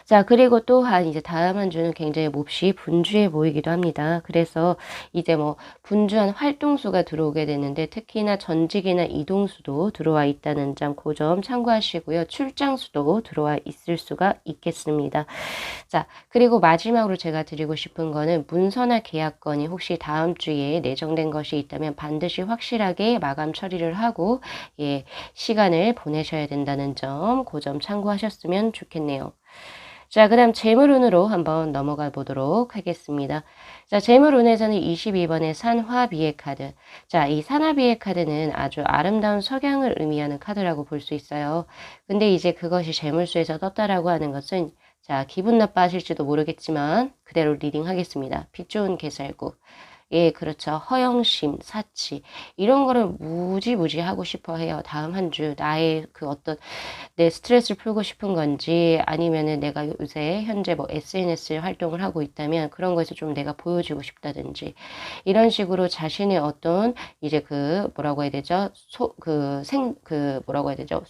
자, 그리고 또한 이제 다음 한 주는 굉장히 몹시 분주해 보이기도 합니다. 그래서 이제 뭐 분주한 활동수가 들어오게 되는데 특히나 전직이나 이동수도 들어와 있다는 점, 그 점 참고하시고요. 출장수도 들어와 있을 수가 있겠습니다. 자, 그리고 마지막으로 제가 드리고 싶은 거는 문서나 계약건이 혹시 다음 주에 내정된 것이 있다면 반드시 확실하게 마감 처리를 하고 시간을 보내셔야 된다는 점, 그 점 참고하셨으면 좋겠네요. 자, 그 다음 재물운으로 한번 넘어가 보도록 하겠습니다. 자, 재물운에서는 22번의 산화비의 카드. 자, 이 산화비의 카드는 아주 아름다운 석양을 의미하는 카드라고 볼 수 있어요. 근데 이제 그것이 재물수에서 떴다라고 하는 것은 자, 기분 나빠하실지도 모르겠지만 그대로 리딩하겠습니다. 빛 좋은 개살구. 예, 그렇죠. 허영심, 사치 이런 거를 무지무지 하고 싶어 해요. 다음 한 주 나의 그 어떤 내 스트레스를 풀고 싶은 건지 아니면은 내가 요새 현재 뭐 SNS 활동을 하고 있다면 그런 거에서 좀 내가 보여주고 싶다든지 이런 식으로 자신의 어떤 이제 그 뭐라고 해야 되죠? 뭐라고 해야 되죠?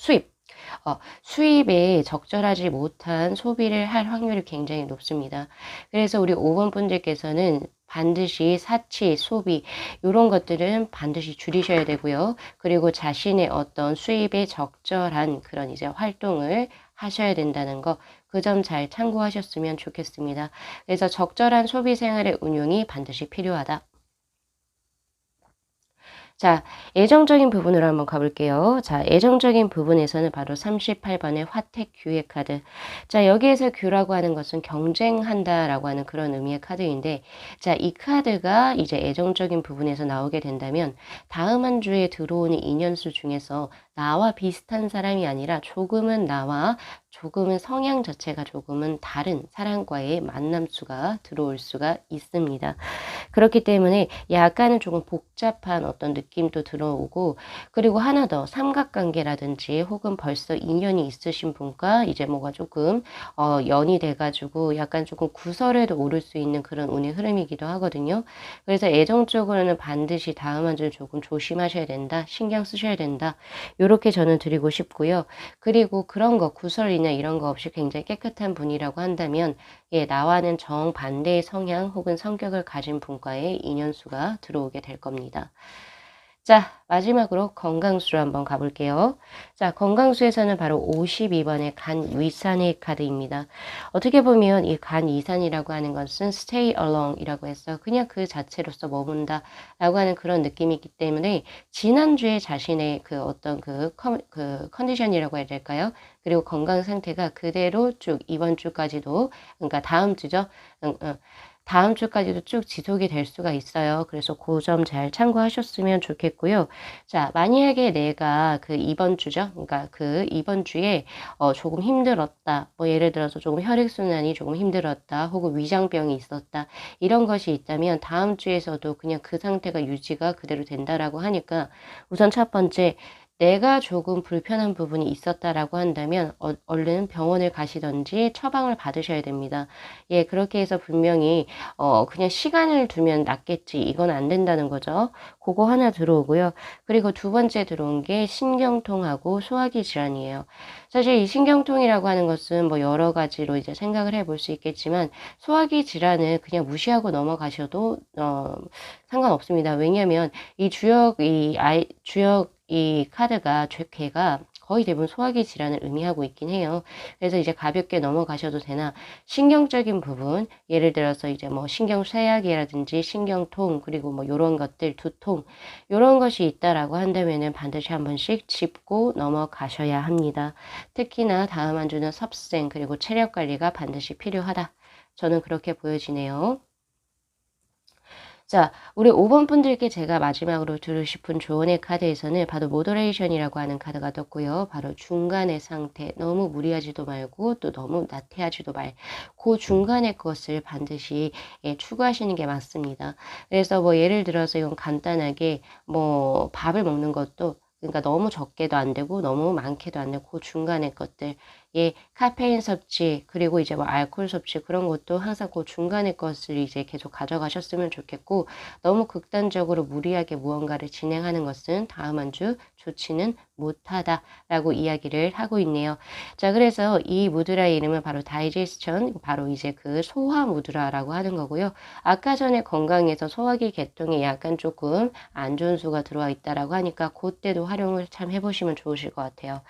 수입에 적절하지 못한 소비를 할 확률이 굉장히 높습니다. 그래서 우리 5번 분들께서는 반드시 사치, 소비 이런 것들은 반드시 줄이셔야 되고요. 그리고 자신의 어떤 수입에 적절한 그런 이제 활동을 하셔야 된다는 거, 그 점 잘 참고하셨으면 좋겠습니다. 그래서 적절한 소비 생활의 운용이 반드시 필요하다. 자, 애정적인 부분으로 한번 가볼게요. 자, 애정적인 부분에서는 바로 38번의 화택 규의 카드. 자, 여기에서 규라고 하는 것은 경쟁한다라고 하는 그런 의미의 카드인데, 자, 이 카드가 이제 애정적인 부분에서 나오게 된다면 다음 한 주에 들어오는 인연수 중에서 나와 비슷한 사람이 아니라 조금은 성향 자체가 조금은 다른 사람과의 만남수가 들어올 수가 있습니다. 그렇기 때문에 약간은 조금 복잡한 어떤 느낌도 들어오고, 그리고 하나 더 삼각관계라든지 혹은 벌써 인연이 있으신 분과 이제 뭐가 조금 연이 돼가지고 약간 조금 구설에도 오를 수 있는 그런 운의 흐름이기도 하거든요. 그래서 애정적으로는 반드시 다음 한 주 조금 조심하셔야 된다, 신경 쓰셔야 된다, 요렇게 저는 드리고 싶고요. 그리고 그런 거 구설이나 이런 거 없이 굉장히 깨끗한 분이라고 한다면 예, 나와는 정반대의 성향 혹은 성격을 가진 분과의 인연수가 들어오게 될 겁니다. 자, 마지막으로 건강수로 한번 가볼게요. 자, 건강수에서는 바로 52번의 간위산의 카드입니다. 어떻게 보면 이 간이산이라고 하는 것은 stay along 이라고 해서 그냥 그 자체로서 머문다 라고 하는 그런 느낌이기 때문에 지난주에 자신의 그 어떤 그 컨디션이라고 해야 될까요? 그리고 건강 상태가 그대로 쭉 이번 주까지도, 그러니까 다음 주죠. 다음 주까지도 쭉 지속이 될 수가 있어요. 그래서 그 점 잘 참고하셨으면 좋겠고요. 자, 만약에 내가 그 이번 주죠. 그러니까 그 이번 주에 조금 힘들었다. 뭐 예를 들어서 조금 혈액순환이 조금 힘들었다. 혹은 위장병이 있었다. 이런 것이 있다면 다음 주에서도 그냥 그 상태가 유지가 그대로 된다라고 하니까 우선 첫 번째, 내가 조금 불편한 부분이 있었다라고 한다면 얼른 병원을 가시든지 처방을 받으셔야 됩니다. 예, 그렇게 해서 분명히 그냥 시간을 두면 낫겠지. 이건 안 된다는 거죠. 그거 하나 들어오고요. 그리고 두 번째 들어온 게 신경통하고 소화기 질환이에요. 사실 이 신경통이라고 하는 것은 뭐 여러 가지로 이제 생각을 해볼 수 있겠지만 소화기 질환을 그냥 무시하고 넘어가셔도 상관없습니다. 왜냐하면 주역 이 카드가 걔가 거의 대부분 소화기 질환을 의미하고 있긴 해요. 그래서 이제 가볍게 넘어가셔도 되나, 신경적인 부분, 예를 들어서 이제 뭐 신경쇠약이라든지 신경통, 그리고 뭐 요런 것들, 두통, 요런 것이 있다라고 한다면은 반드시 한 번씩 짚고 넘어가셔야 합니다. 특히나 다음 한 주는 섭생, 그리고 체력 관리가 반드시 필요하다. 저는 그렇게 보여지네요. 자, 우리 5번 분들께 제가 마지막으로 드리고 싶은 조언의 카드에서는 바로 모더레이션이라고 하는 카드가 떴고요. 바로 중간의 상태, 너무 무리하지도 말고 또 너무 나태하지도 말, 그 중간의 것을 반드시 예, 추구하시는 게 맞습니다. 그래서 뭐 예를 들어서 이건 간단하게 뭐 밥을 먹는 것도, 그러니까 너무 적게도 안 되고 너무 많게도 안 되고 그 중간의 것들, 예, 카페인 섭취, 그리고 이제 뭐 알코올 섭취, 그런 것도 항상 그 중간의 것을 이제 계속 가져가셨으면 좋겠고, 너무 극단적으로 무리하게 무언가를 진행하는 것은 다음 한 주 좋지는 못하다라고 이야기를 하고 있네요. 자, 그래서 이 무드라의 이름은 바로 다이제스천, 바로 이제 그 소화 무드라라고 하는 거고요. 아까 전에 건강에서 소화기 계통에 약간 조금 안 좋은 수가 들어와 있다라고 하니까 그때도 활용을 참 해보시면 좋으실 것 같아요.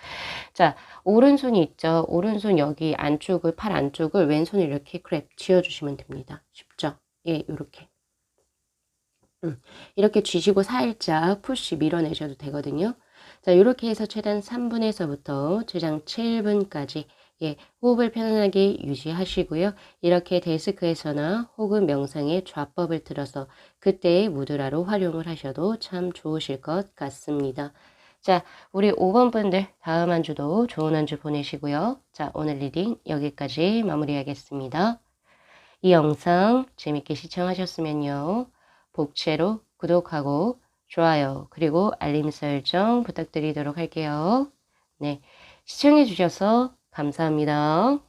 자, 오른손이 있죠. 오른손 여기 안쪽을, 팔 안쪽을 왼손을 이렇게 크랩 쥐어주시면 됩니다. 쉽죠? 예, 요렇게. 이렇게 쥐시고 살짝 푸시 밀어내셔도 되거든요. 자, 이렇게 해서 최단 3분에서부터 최장 7분까지 예, 호흡을 편안하게 유지하시고요. 이렇게 데스크에서나 혹은 명상의 좌법을 들어서 그때의 무드라로 활용을 하셔도 참 좋으실 것 같습니다. 자, 우리 5번 분들 다음 한 주도 좋은 한 주 보내시고요. 자, 오늘 리딩 여기까지 마무리하겠습니다. 이 영상 재밌게 시청하셨으면요. 복채로 구독하고 좋아요 그리고 알림 설정 부탁드리도록 할게요. 네, 시청해 주셔서 감사합니다.